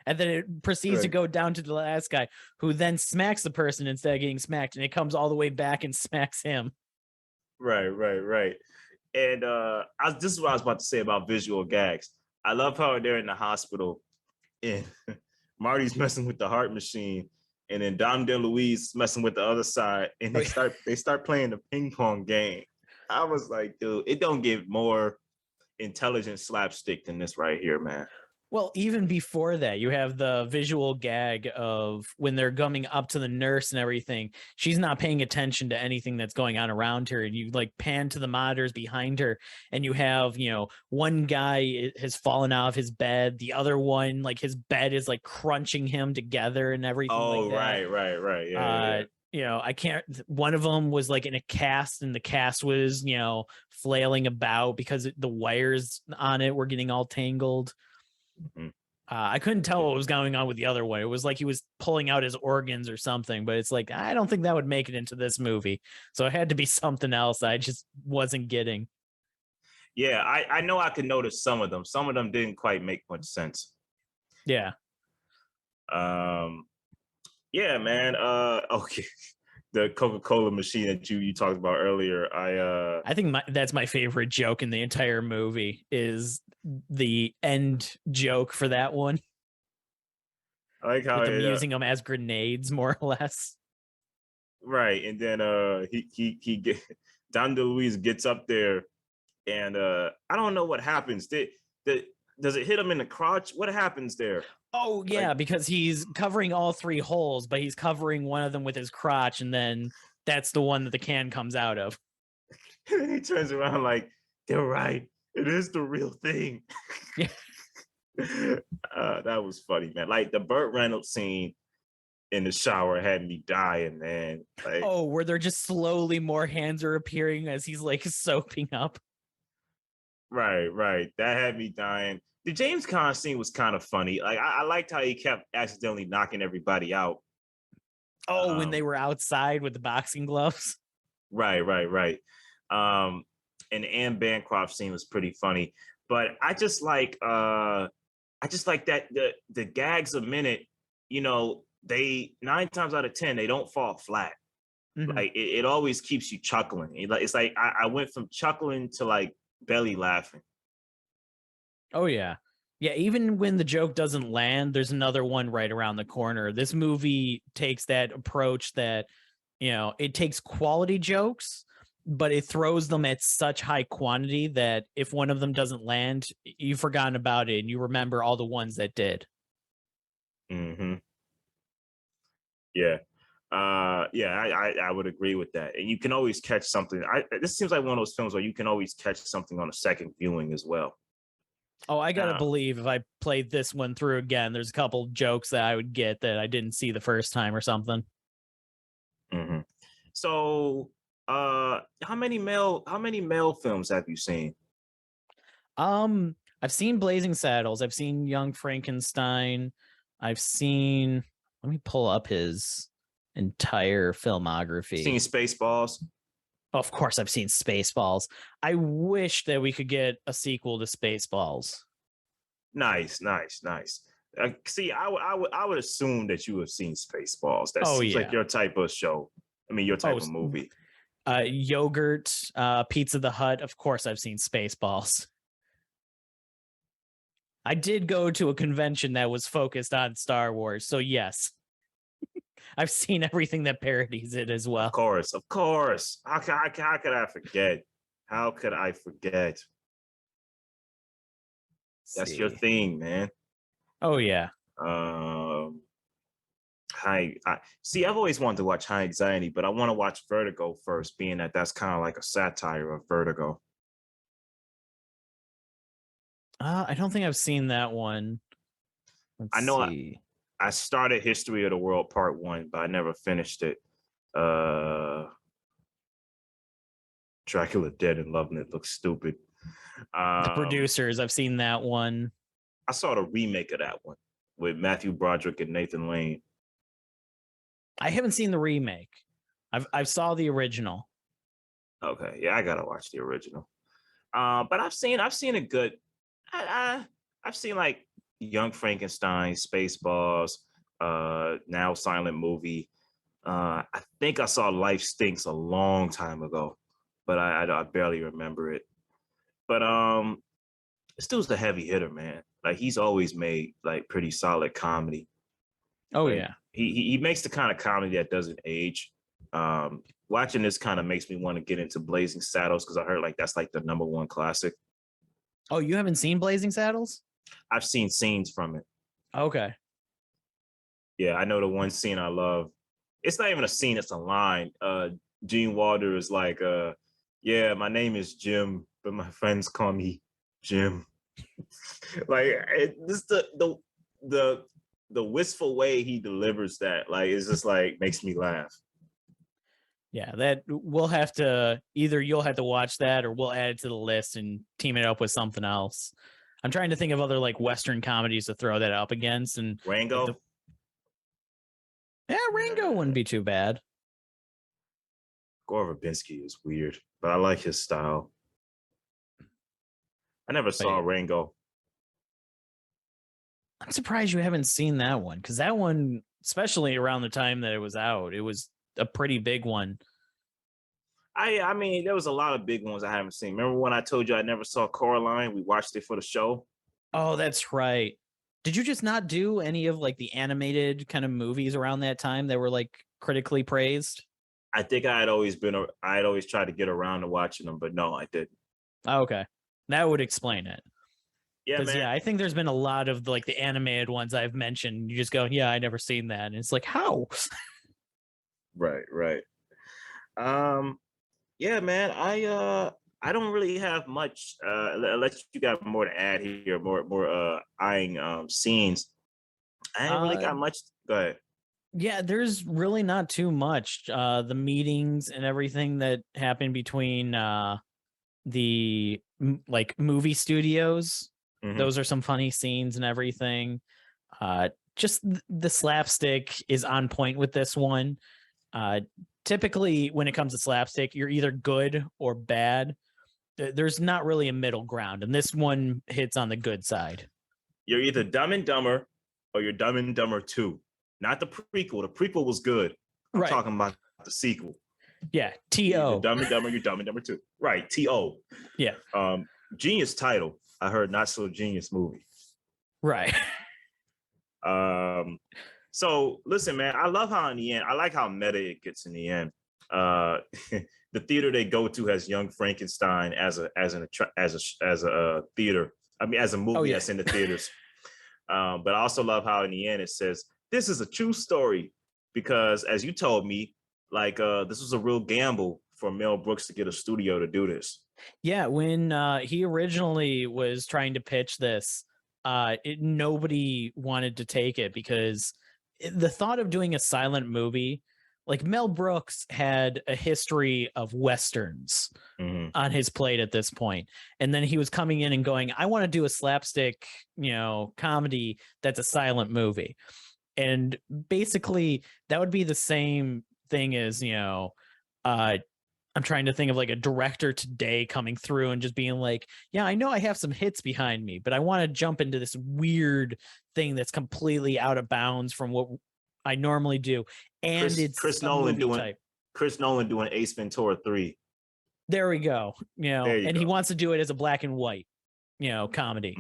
And then it proceeds to go down to the last guy, who then smacks the person instead of getting smacked, and it comes all the way back and smacks him. Right. And this is what I was about to say about visual gags. I love how they're in the hospital and Marty's messing with the heart machine, and then Dom DeLuise messing with the other side, and they start playing the ping pong game. I was like, dude, it don't get more intelligent slapstick than this right here, man. Well, even before that, you have the visual gag of when they're coming up to the nurse and everything. She's not paying attention to anything that's going on around her. And you like pan to the monitors behind her, and you have, one guy has fallen out of his bed. The other one, like his bed is like crunching him together and everything. Oh, like that. Right. Yeah. I can't, one of them was like in a cast, and the cast was, flailing about because the wires on it were getting all tangled. Mm-hmm. I couldn't tell what was going on with the other one. It was like he was pulling out his organs or something, but it's like, I don't think that would make it into this movie. So it had to be something else I just wasn't getting. Yeah, I know I could notice some of them. Some of them didn't quite make much sense. Yeah. Yeah, man. Okay. The Coca-Cola machine that you talked about earlier. I think that's my favorite joke in the entire movie is the end joke for that one. I like how with them using them as grenades, more or less. Right, and then Don DeLuise gets up there, and I don't know what happens. Does it hit him in the crotch? What happens there? Oh yeah, because he's covering all three holes, but he's covering one of them with his crotch, and then that's the one that the can comes out of. And then he turns around like, "They're right. It is the real thing." Yeah. That was funny, man. Like the Burt Reynolds scene in the shower had me dying, man. Like, Oh, where they're just slowly more hands are appearing as he's like soaping up. right. That had me dying. The James Caan scene was kind of funny. Like I liked how he kept accidentally knocking everybody out. Oh, when they were outside with the boxing gloves. Right. And Anne Bancroft scene was pretty funny. But I just like that the gags a minute, you know, they 9 times out of 10, they don't fall flat. Mhm. Like it always keeps you chuckling. It's like I went from chuckling to like belly laughing. Oh yeah. Yeah, even when the joke doesn't land, there's another one right around the corner. This movie takes that approach that, you know, it takes quality jokes, but it throws them at such high quantity that if one of them doesn't land, you've forgotten about it and you remember all the ones that did. Mm-hmm. Yeah. I would agree with that. And you can always catch something. This seems like one of those films where you can always catch something on a second viewing as well. Oh, I gotta believe if I played this one through again, there's a couple jokes that I would get that I didn't see the first time or something. Mm-hmm. So, how many male films have you seen? I've seen Blazing Saddles. I've seen Young Frankenstein. I've seen. Let me pull up his entire filmography. Seen Spaceballs? Of course, I've seen Spaceballs. I wish that we could get a sequel to Spaceballs. Nice. See, I would assume that you have seen Spaceballs. That seems like your type of show. I mean, your type of movie. Yogurt, Pizza the Hut. Of course, I've seen Spaceballs. I did go to a convention that was focused on Star Wars, so yes, I've seen everything that parodies it as well. Of course. How could I forget? How could I forget? That's your thing, man. Oh yeah. I see. I've always wanted to watch High Anxiety, but I want to watch Vertigo first, being that that's kind of like a satire of Vertigo. I don't think I've seen that one. I know I started History of the World Part 1, but I never finished it. Dracula Dead and Loving It looks stupid. The Producers, I've seen that one. I saw the remake of that one with Matthew Broderick and Nathan Lane. I haven't seen the remake. I've saw the original. Okay, yeah, I gotta watch the original. But I've seen a good. I've seen like Young Frankenstein, Spaceballs, now Silent Movie. I think I saw Life Stinks a long time ago, but I barely remember it. But Stu's a heavy hitter, man. Like he's always made like pretty solid comedy. Oh like, yeah. He makes the kind of comedy that doesn't age. Watching this kind of makes me want to get into Blazing Saddles because I heard like that's like the #1 classic. Oh, you haven't seen Blazing Saddles? I've seen scenes from it. Okay. Yeah, I know the one scene I love. It's not even a scene, it's a line. Gene Wilder is like, yeah, my name is Jim, but my friends call me Jim. Like this the wistful way he delivers that, like it's just like makes me laugh. Yeah, that we'll have to either you'll have to watch that or we'll add it to the list and team it up with something else. I'm trying to think of other like Western comedies to throw that up against. And Rango. Rango wouldn't be too bad. Gore Verbinski is weird, but I like his style. I never saw Rango. I'm surprised you haven't seen that one because that one, especially around the time that it was out, it was a pretty big one. I mean, there was a lot of big ones I haven't seen. Remember when I told you I never saw Coraline? We watched it for the show. Oh, that's right. Did you just not do any of like the animated kind of movies around that time that were like critically praised? I think I had always tried to get around to watching them, but no, I didn't. Oh, okay. That would explain it. Yeah, man. Yeah, I think there's been a lot of like the animated ones I've mentioned. You just go, yeah, I never seen that. And it's like, how? Right. Yeah, man. I don't really have much. Unless you got more to add here, more eyeing scenes. I ain't really got much. Go ahead. Yeah, there's really not too much. The meetings and everything that happened between the like movie studios. Mhm. Those are some funny scenes and everything. Just the slapstick is on point with this one. Typically, when it comes to slapstick, you're either good or bad. There's not really a middle ground, and this one hits on the good side. You're either Dumb and Dumber or you're Dumb and Dumber 2. Not the prequel. The prequel was good. I'm Right. talking about the sequel. Yeah, You're T.O. Dumb and Dumber, you're Dumb and Dumber 2. Right, T.O. Yeah. Genius title. I heard not so genius movie. Right. So listen, man, I love how in the end, I like how meta it gets in the end. The theater they go to has Young Frankenstein as a theater. I mean, as a movie that's in the theaters. But I also love how in the end it says this is a true story because, as you told me, like this was a real gamble for Mel Brooks to get a studio to do this. Yeah, when he originally was trying to pitch this, nobody wanted to take it because the thought of doing a silent movie, like Mel Brooks had a history of Westerns on his plate at this point. And then he was coming in and going, I want to do a slapstick, comedy that's a silent movie. And basically that would be the same thing as, I'm trying to think of like a director today coming through and just being like, yeah, I know I have some hits behind me, but I want to jump into this weird thing that's completely out of bounds from what I normally do. And it's Chris Nolan doing Ace Ventura 3. There we go. And he wants to do it as a black and white, comedy.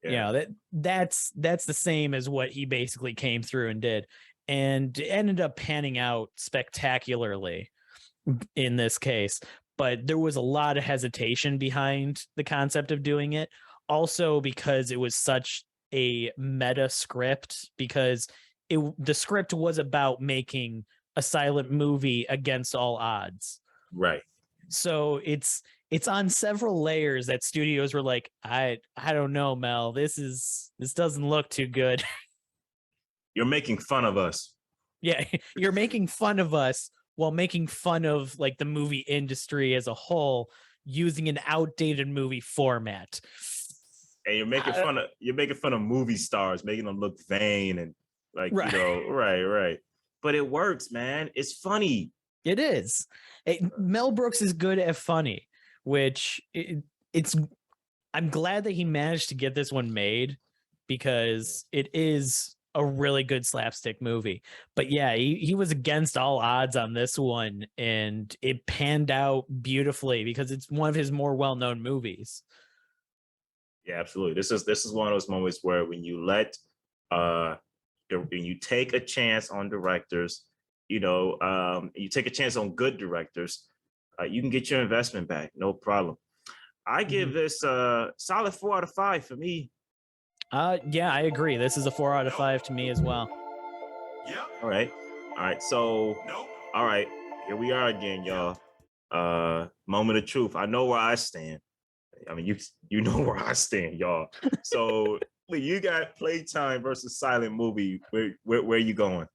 Yeah. That's the same as what he basically came through and did. And it ended up panning out spectacularly in this case. But there was a lot of hesitation behind the concept of doing it. Also because it was such a meta script, because the script was about making a silent movie against all odds. Right. So it's on several layers that studios were like, I don't know, Mel, this doesn't look too good. You're making fun of us. Yeah, you're making fun of us while making fun of like the movie industry as a whole using an outdated movie format. And you're making fun of movie stars, making them look vain and like, right. Right. But it works, man. It's funny. It is. Mel Brooks is good at funny, which I'm glad that he managed to get this one made because it is a really good slapstick movie. But yeah, he was against all odds on this one and it panned out beautifully because it's one of his more well-known movies. Yeah, absolutely. This is one of those moments where when you when you take a chance on directors, you take a chance on good directors, you can get your investment back, no problem. I give this a solid 4 out of 5 for me. Yeah, I agree. This is a 4 out of 5 to me as well. Yep. All right. So, Nope. all right, here we are again, y'all. Moment of truth. I know where I stand. I mean, you know where I stand, y'all. So you got Playtime versus silent movie. Where are you going?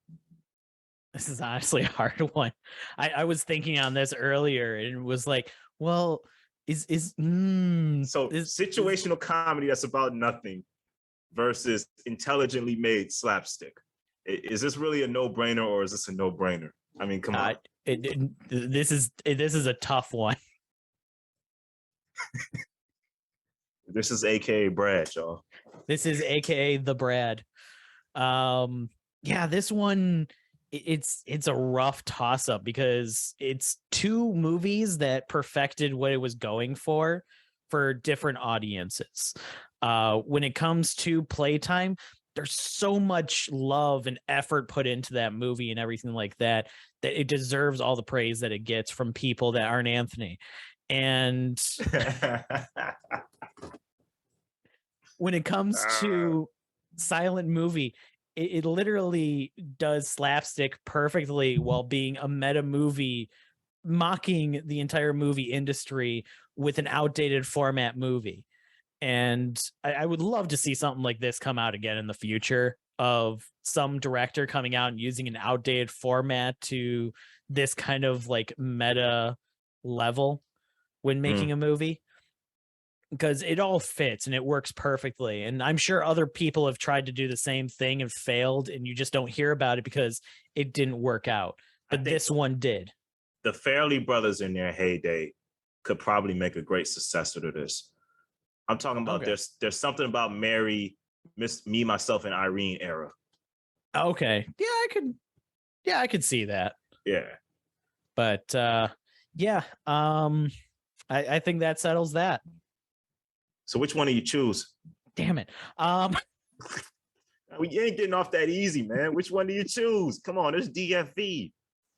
This is honestly a hard one. I was thinking on this earlier and was like, well, situational comedy that's about nothing versus intelligently made slapstick. Is this really a no-brainer or is this a no-brainer? I mean, come on. This is a tough one. This is AKA Brad, y'all. This is AKA the Brad. Yeah, this one, it's a rough toss-up because it's two movies that perfected what it was going for different audiences. When it comes to Playtime, there's so much love and effort put into that movie and everything like that it deserves all the praise that it gets from people that aren't Anthony. And when it comes to silent movie, it literally does slapstick perfectly while being a meta movie mocking the entire movie industry with an outdated format movie. And I would love to see something like this come out again in the future, of some director coming out and using an outdated format to this kind of like meta level when making a movie, because it all fits and it works perfectly. And I'm sure other people have tried to do the same thing and failed, and you just don't hear about it because it didn't work out. But this one did. The Farrelly brothers in their heyday could probably make a great successor to this. I'm talking about there's something about Mary, Me, Myself, and Irene era. Okay. Yeah, I could see that. Yeah. But I think that settles that. So which one do you choose? Damn it. You ain't getting off that easy, man. Which one do you choose? Come on, there's DFV.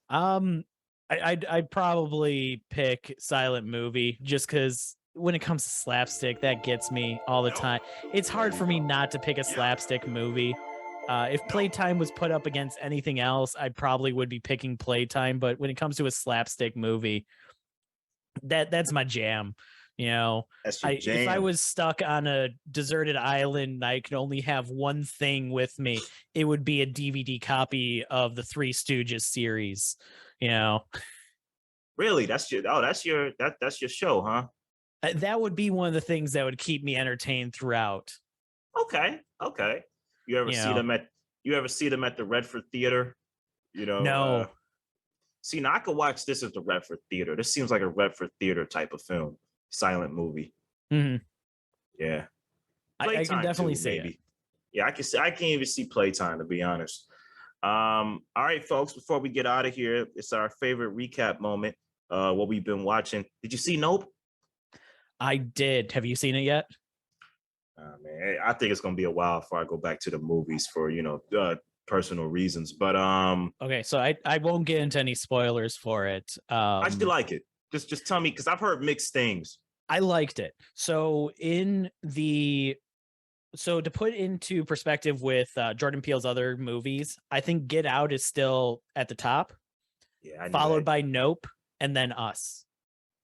I'd probably pick silent movie, just because when it comes to slapstick, that gets me all the time. It's hard for me not to pick a slapstick movie. If Playtime was put up against anything else, I probably would be picking Playtime. But when it comes to a slapstick movie, that's my jam. You know, if I was stuck on a deserted island and I could only have one thing with me, it would be a DVD copy of the Three Stooges series. You know, really, that's your show, huh? That would be one of the things that would keep me entertained throughout. Okay. You ever see them at the Redford Theater? You know, no. See, now I could watch this at the Redford Theater. This seems like a Redford Theater type of film, silent movie. Mm-hmm. Yeah, I can definitely see it. Yeah, I can see. I can't even see Playtime, to be honest. All right, folks. Before we get out of here, it's our favorite recap moment. What we've been watching. Did you see Nope? I did. Have you seen it yet? Man, I think it's gonna be a while before I go back to the movies for personal reasons. But okay, so I won't get into any spoilers for it. I still like it. Just tell me, because I've heard mixed things. I liked it. So to put into perspective with Jordan Peele's other movies, I think Get Out is still at the top. Yeah, followed by Nope, and then Us.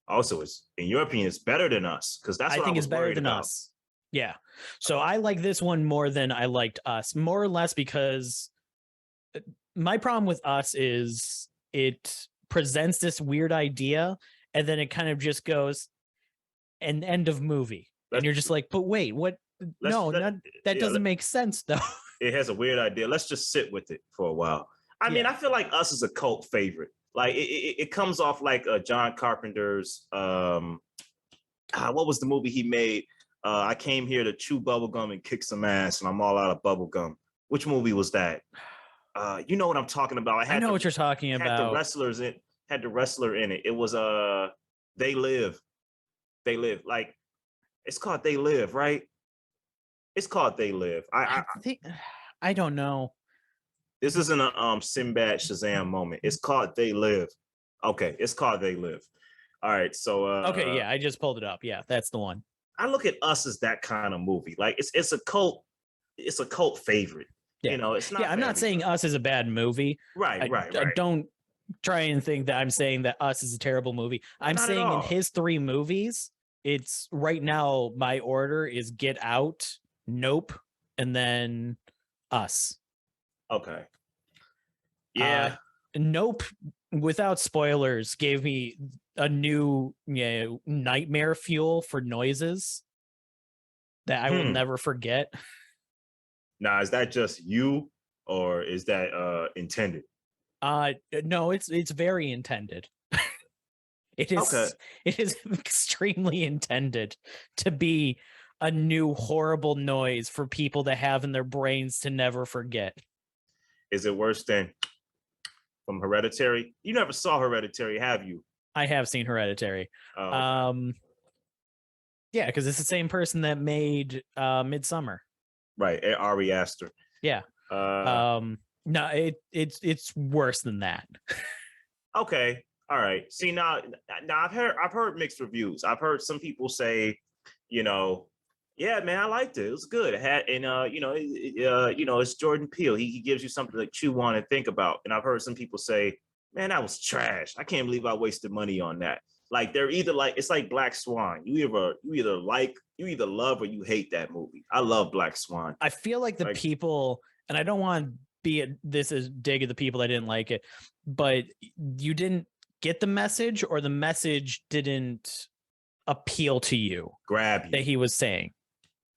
Also, it's, in your opinion, it's better than Us, because that's what I was worried about. Us. Yeah. So I like this one more than I liked Us, more or less because my problem with Us is it presents this weird idea and then it kind of just goes an end of movie. And you're just like, but wait, what? That doesn't make sense though. It has a weird idea. Let's just sit with it for a while. I mean, I feel like Us is a cult favorite. Like it comes off like John Carpenter's, what was the movie he made? I came here to chew bubblegum and kick some ass, and I'm all out of bubblegum. Which movie was that? You know what I'm talking about. I know what you're talking about. Had the wrestler in it. It was They Live. They Live. Like, it's called They Live, right? It's called They Live. I don't know. This isn't a Sinbad Shazam moment. It's called They Live. Okay, it's called They Live. All right, so okay, yeah, I just pulled it up. Yeah, that's the one. I look at Us as that kind of movie. Like it's a cult favorite. Yeah. You know, it's not. Yeah, I'm not saying Us is a bad movie. Right. I don't try and think that I'm saying that Us is a terrible movie. I'm saying in his three movies, it's right now my order is Get Out, Nope, and then Us. Okay. Yeah. Nope, without spoilers, gave me a new nightmare fuel for noises that I will never forget. Now, is that just you, or is that intended? No, it's very intended. It is okay. It is extremely intended to be a new horrible noise for people to have in their brains to never forget. Is it worse than from Hereditary? You never saw Hereditary, have you? I have seen Hereditary. Oh, okay. Yeah, because it's the same person that made Midsummer. Right, Ari Aster. Yeah. No, it's worse than that. Okay, all right. See, now I've heard mixed reviews. I've heard some people say, yeah, man, I liked it. It was good. It had, and it's Jordan Peele. He gives you something to chew on and think about. And I've heard some people say, man, that was trash. I can't believe I wasted money on that. Like they're either like it's like Black Swan. You either love or you hate that movie. I love Black Swan. I feel like the people, and I don't want to be this is dig at the people that didn't like it, but you didn't get the message, or the message didn't appeal to you. Grab you. That he was saying.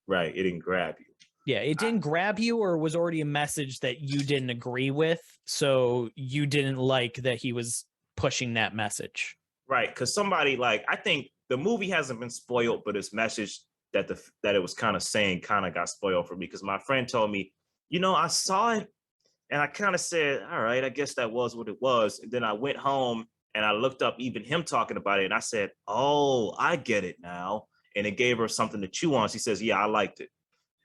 Right. It didn't grab you. Yeah, it didn't grab you, or was already a message that you didn't agree with, so you didn't like that he was pushing that message. Right, because somebody like I think the movie hasn't been spoiled, but its message that it was kind of saying kind of got spoiled for me because my friend told me, I saw it and I kind of said, all right, I guess that was what it was. And then I went home and I looked up even him talking about it, and I said, oh, I get it now. And it gave her something to chew on. She says, yeah, I liked it.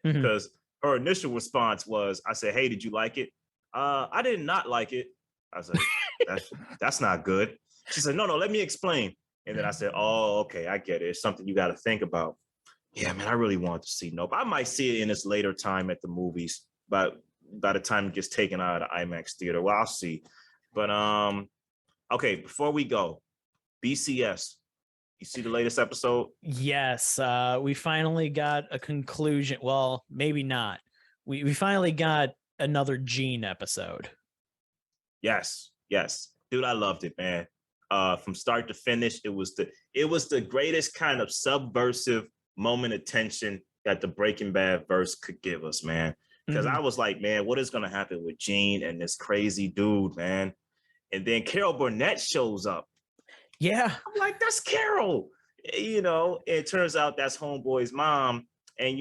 Because her initial response was, I said, hey, did you like it? I did not like it. I was like, that's not good. She said, no, let me explain. And then I said, oh, okay, I get it. It's something you got to think about. Yeah, man, I really want to see Nope. I might see it in its later time at the movies, but by the time it gets taken out of the IMAX theater, well, I'll see. But okay, before we go, BCS. You see the latest episode? Yes, we finally got a conclusion. Well, maybe not. We finally got another Gene episode. Yes. Dude, I loved it, man. From start to finish, it was the greatest kind of subversive moment of tension that the Breaking Bad verse could give us, man. Because I was like, man, what is going to happen with Gene and this crazy dude, man? And then Carol Burnett shows up. Yeah. I'm like, that's Carol. It turns out that's Homeboy's mom. And,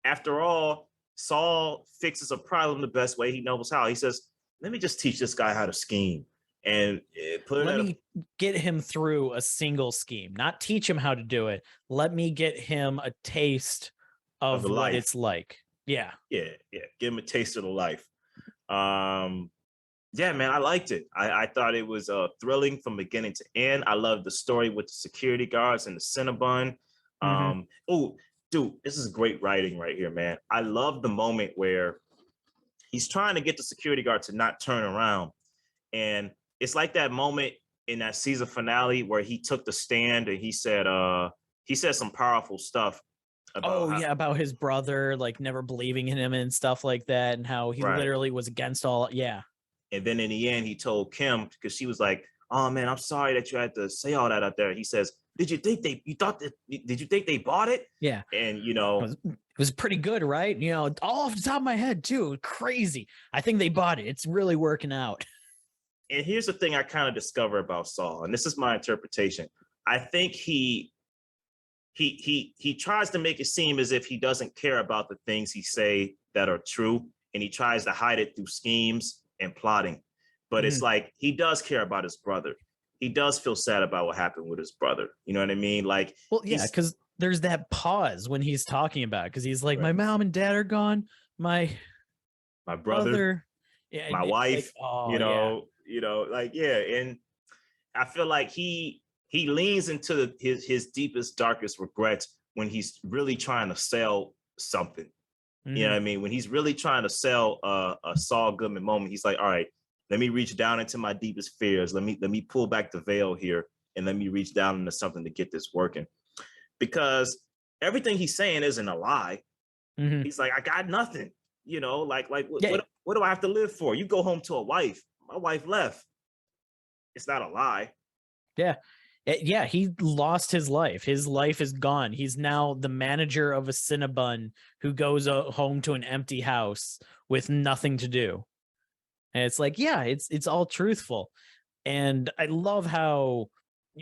after all, Saul fixes a problem the best way he knows how. He says, let me just teach this guy how to scheme. And let me get him through a single scheme, not teach him how to do it. Let me get him a taste of what it's like. Yeah. Give him a taste of the life. Yeah, man, I liked it. I thought it was thrilling from beginning to end. I loved the story with the security guards and the Cinnabon. Oh, dude, this is great writing right here, man. I love the moment where he's trying to get the security guard to not turn around. And it's like that moment in that season finale where he took the stand and he said some powerful stuff. About his brother, like never believing in him and stuff like that, and how he literally was against all. Yeah. And then in the end, he told Kim, because she was like, oh man, I'm sorry that you had to say all that out there. He says, did you think they bought it? Yeah. And, it was pretty good, right? All off the top of my head too. Crazy. I think they bought it. It's really working out. And here's the thing I kind of discover about Saul, and this is my interpretation. I think he tries to make it seem as if he doesn't care about the things he say that are true, and he tries to hide it through schemes and plotting. But it's like he does care about his brother. He does feel sad about what happened with his brother. You know what I mean? Like, well, yeah, because there's that pause when he's talking about it, because he's like, my mom and dad are gone. My brother, yeah, my wife, like, yeah. And I feel like he leans into his deepest, darkest regrets when he's really trying to sell something. You know what I mean? When he's really trying to sell a Saul Goodman moment, he's like, all right, let me reach down into my deepest fears. Let me pull back the veil here and let me reach down into something to get this working. Because everything he's saying isn't a lie. He's like, I got nothing. What do I have to live for? You go home to a wife. My wife left. It's not a lie. Yeah. Yeah, he lost his life. His life is gone. He's now the manager of a Cinnabon who goes home to an empty house with nothing to do. And it's like, yeah, it's all truthful. And I love how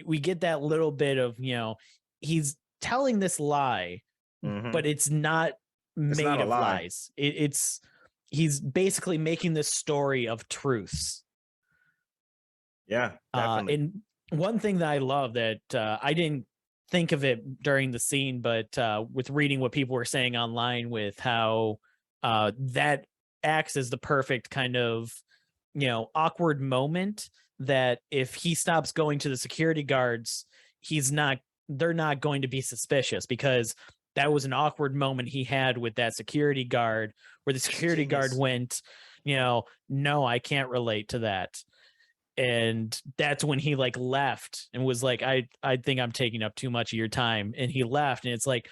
we get that little bit of, he's telling this lie, but it's not made of lies. He's basically making this story of truths. Yeah, definitely. And one thing that I love that I didn't think of it during the scene, but with reading what people were saying online with how that acts as the perfect kind of, awkward moment that if he stops going to the security guards, they're not going to be suspicious, because that was an awkward moment he had with that security guard where the security guard went, no, I can't relate to that. And that's when he like left and was like, I think I'm taking up too much of your time. And he left. And it's like,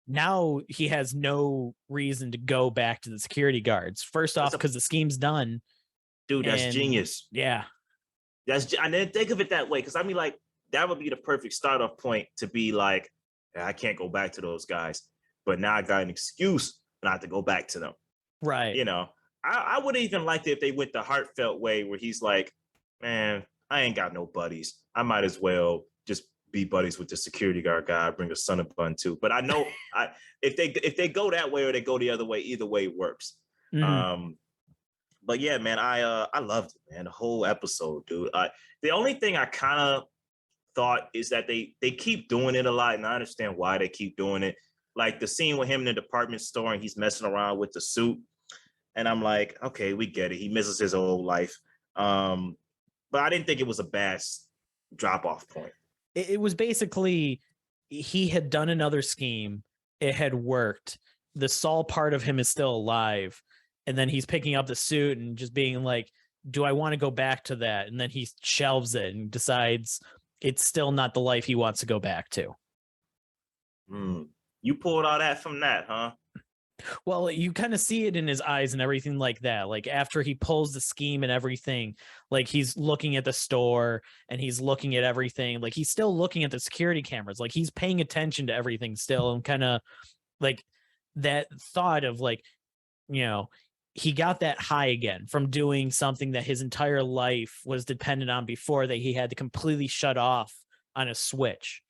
now he has no reason to go back to the security guards. First off, because the scheme's done. Dude, that's genius. Yeah. I didn't think of it that way. Cause I mean, like, that would be the perfect start off point to be like, I can't go back to those guys, but now I got an excuse not to go back to them. Right. You know, I would have even liked it if they went the heartfelt way where he's like, man, I ain't got no buddies. I might as well just be buddies with the security guard guy. I bring a son a bun too. But I know if they go that way or they go the other way, either way works. Mm-hmm. But yeah, man, I loved it, man. The whole episode, dude. The only thing I kind of thought is that they keep doing it a lot, and I understand why they keep doing it. Like the scene with him in the department store and he's messing around with the suit. And I'm like, okay, we get it. He misses his old life. But I didn't think it was a bad drop-off point. It was basically, he had done another scheme. It had worked. The Saul part of him is still alive. And then he's picking up the suit and just being like, do I want to go back to that? And then he shelves it and decides it's still not the life he wants to go back to. You pulled all that from that, huh? Well, you kind of see it in his eyes and everything like that. Like after he pulls the scheme and everything, like he's looking at the store and he's looking at everything. Like he's still looking at the security cameras. Like he's paying attention to everything still, and kind of like that thought of like, you know, he got that high again from doing something that his entire life was dependent on before, that he had to completely shut off on a switch.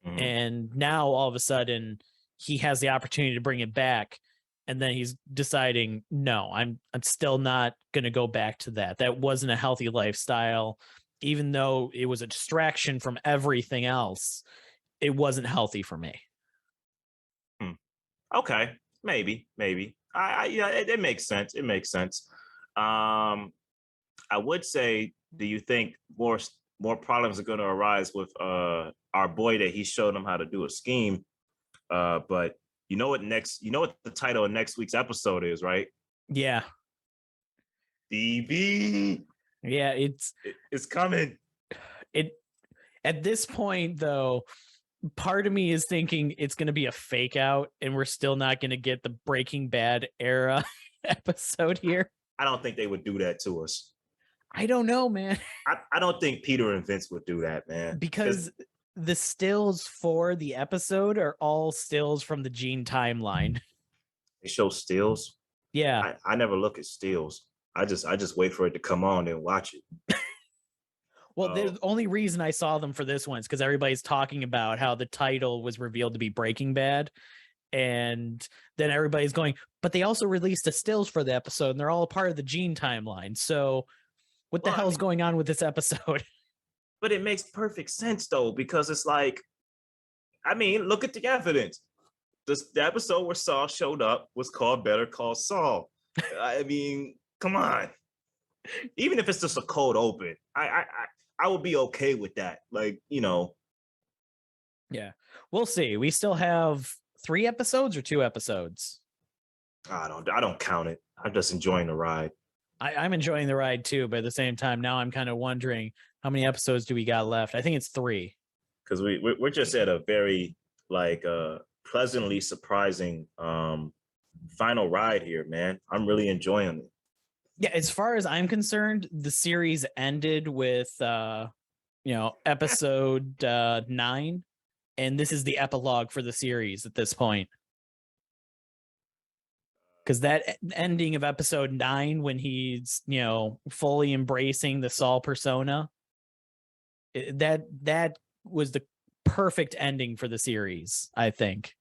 Mm-hmm. And now all of a sudden he has the opportunity to bring it back. And then he's deciding, no, I'm still not going to go back to that. That wasn't a healthy lifestyle. Even though it was a distraction from everything else, it wasn't healthy for me. Okay, maybe. It makes sense. It makes sense. I would say, do you think more problems are going to arise with our boy that he showed him how to do a scheme? But you know what the title of next week's episode is, right? Yeah. DB. Yeah, it's coming. At this point, though, part of me is thinking it's going to be a fake out and we're still not going to get the Breaking Bad era episode here. I don't think they would do that to us. I don't know, man. I don't think Peter and Vince would do that, man. Because the stills for the episode are all stills from the Gene timeline. They show stills? Yeah. I never look at stills. I just wait for it to come on and watch it. Well, the only reason I saw them for this one is because everybody's talking about how the title was revealed to be Breaking Bad. And then everybody's going, but they also released the stills for the episode and they're all a part of the Gene timeline. So what the hell's going on with this episode? But it makes perfect sense, though, because it's like, I mean, look at the evidence. The episode where Saul showed up was called Better Call Saul. I mean, come on. Even if it's just a cold open, I would be okay with that. Like, you know. Yeah, we'll see. We still have 3 episodes or 2 episodes. I don't count it. I'm just enjoying the ride. I'm enjoying the ride too, but at the same time, now I'm kind of wondering how many episodes do we got left? I think it's 3. Because we're just at a very pleasantly surprising final ride here, man. I'm really enjoying it. Yeah, as far as I'm concerned, the series ended with episode 9, and this is the epilogue for the series at this point. Because that ending of episode 9, when he's, fully embracing the Saul persona, that was the perfect ending for the series, I think.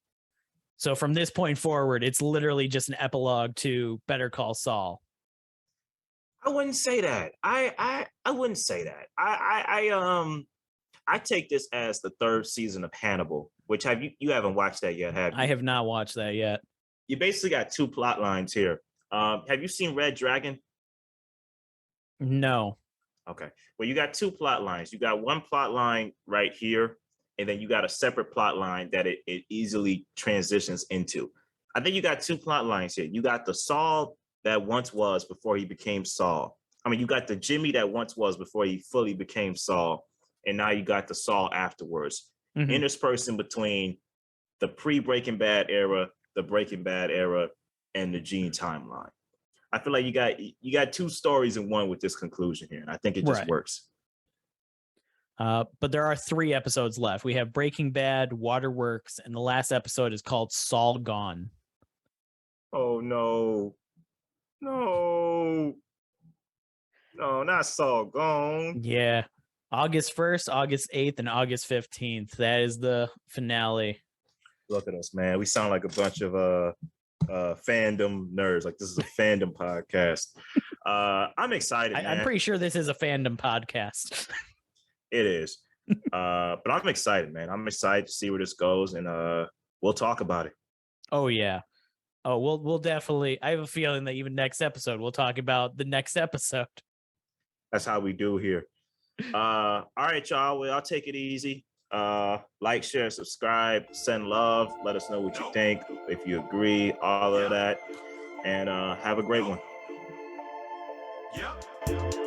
So from this point forward, it's literally just an epilogue to Better Call Saul. I wouldn't say that. I wouldn't say that. I take this as the 3rd season of Hannibal, which you haven't watched that yet, have you? I have not watched that yet. You basically got 2 plot lines here. Have you seen Red Dragon? No. Okay. Well, you got 2 plot lines. You got one plot line right here, and then you got a separate plot line that it easily transitions into. I think you got 2 plot lines here. You got the Saul that once was before he became Saul. I mean, you got the Jimmy that once was before he fully became Saul, and now you got the Saul afterwards. Mhm. Interspersing between the pre-Breaking Bad era, the Breaking Bad era, and the Gene timeline. I feel like you got two stories in one with this conclusion here, and I think it just Right. works. But there are 3 episodes left. We have Breaking Bad, Waterworks, and the last episode is called Saul Gone. Oh no, no, no, not Saul Gone. Yeah. August 1st, August 8th, and August 15th. That is the finale. Look at us, man. We sound like a bunch of fandom nerds. Like this is a fandom podcast. I'm excited, man. I'm pretty sure this is a fandom podcast. It is. But I'm excited, man. I'm excited to see where this goes, and we'll talk about it. Oh yeah. Oh, we'll definitely. I have a feeling that even next episode we'll talk about the next episode. That's how we do here. All right, y'all. Well, I'll take it easy. Like, share, subscribe, send love. Let us know what you think, if you agree, all of that. And have a great one. Yep.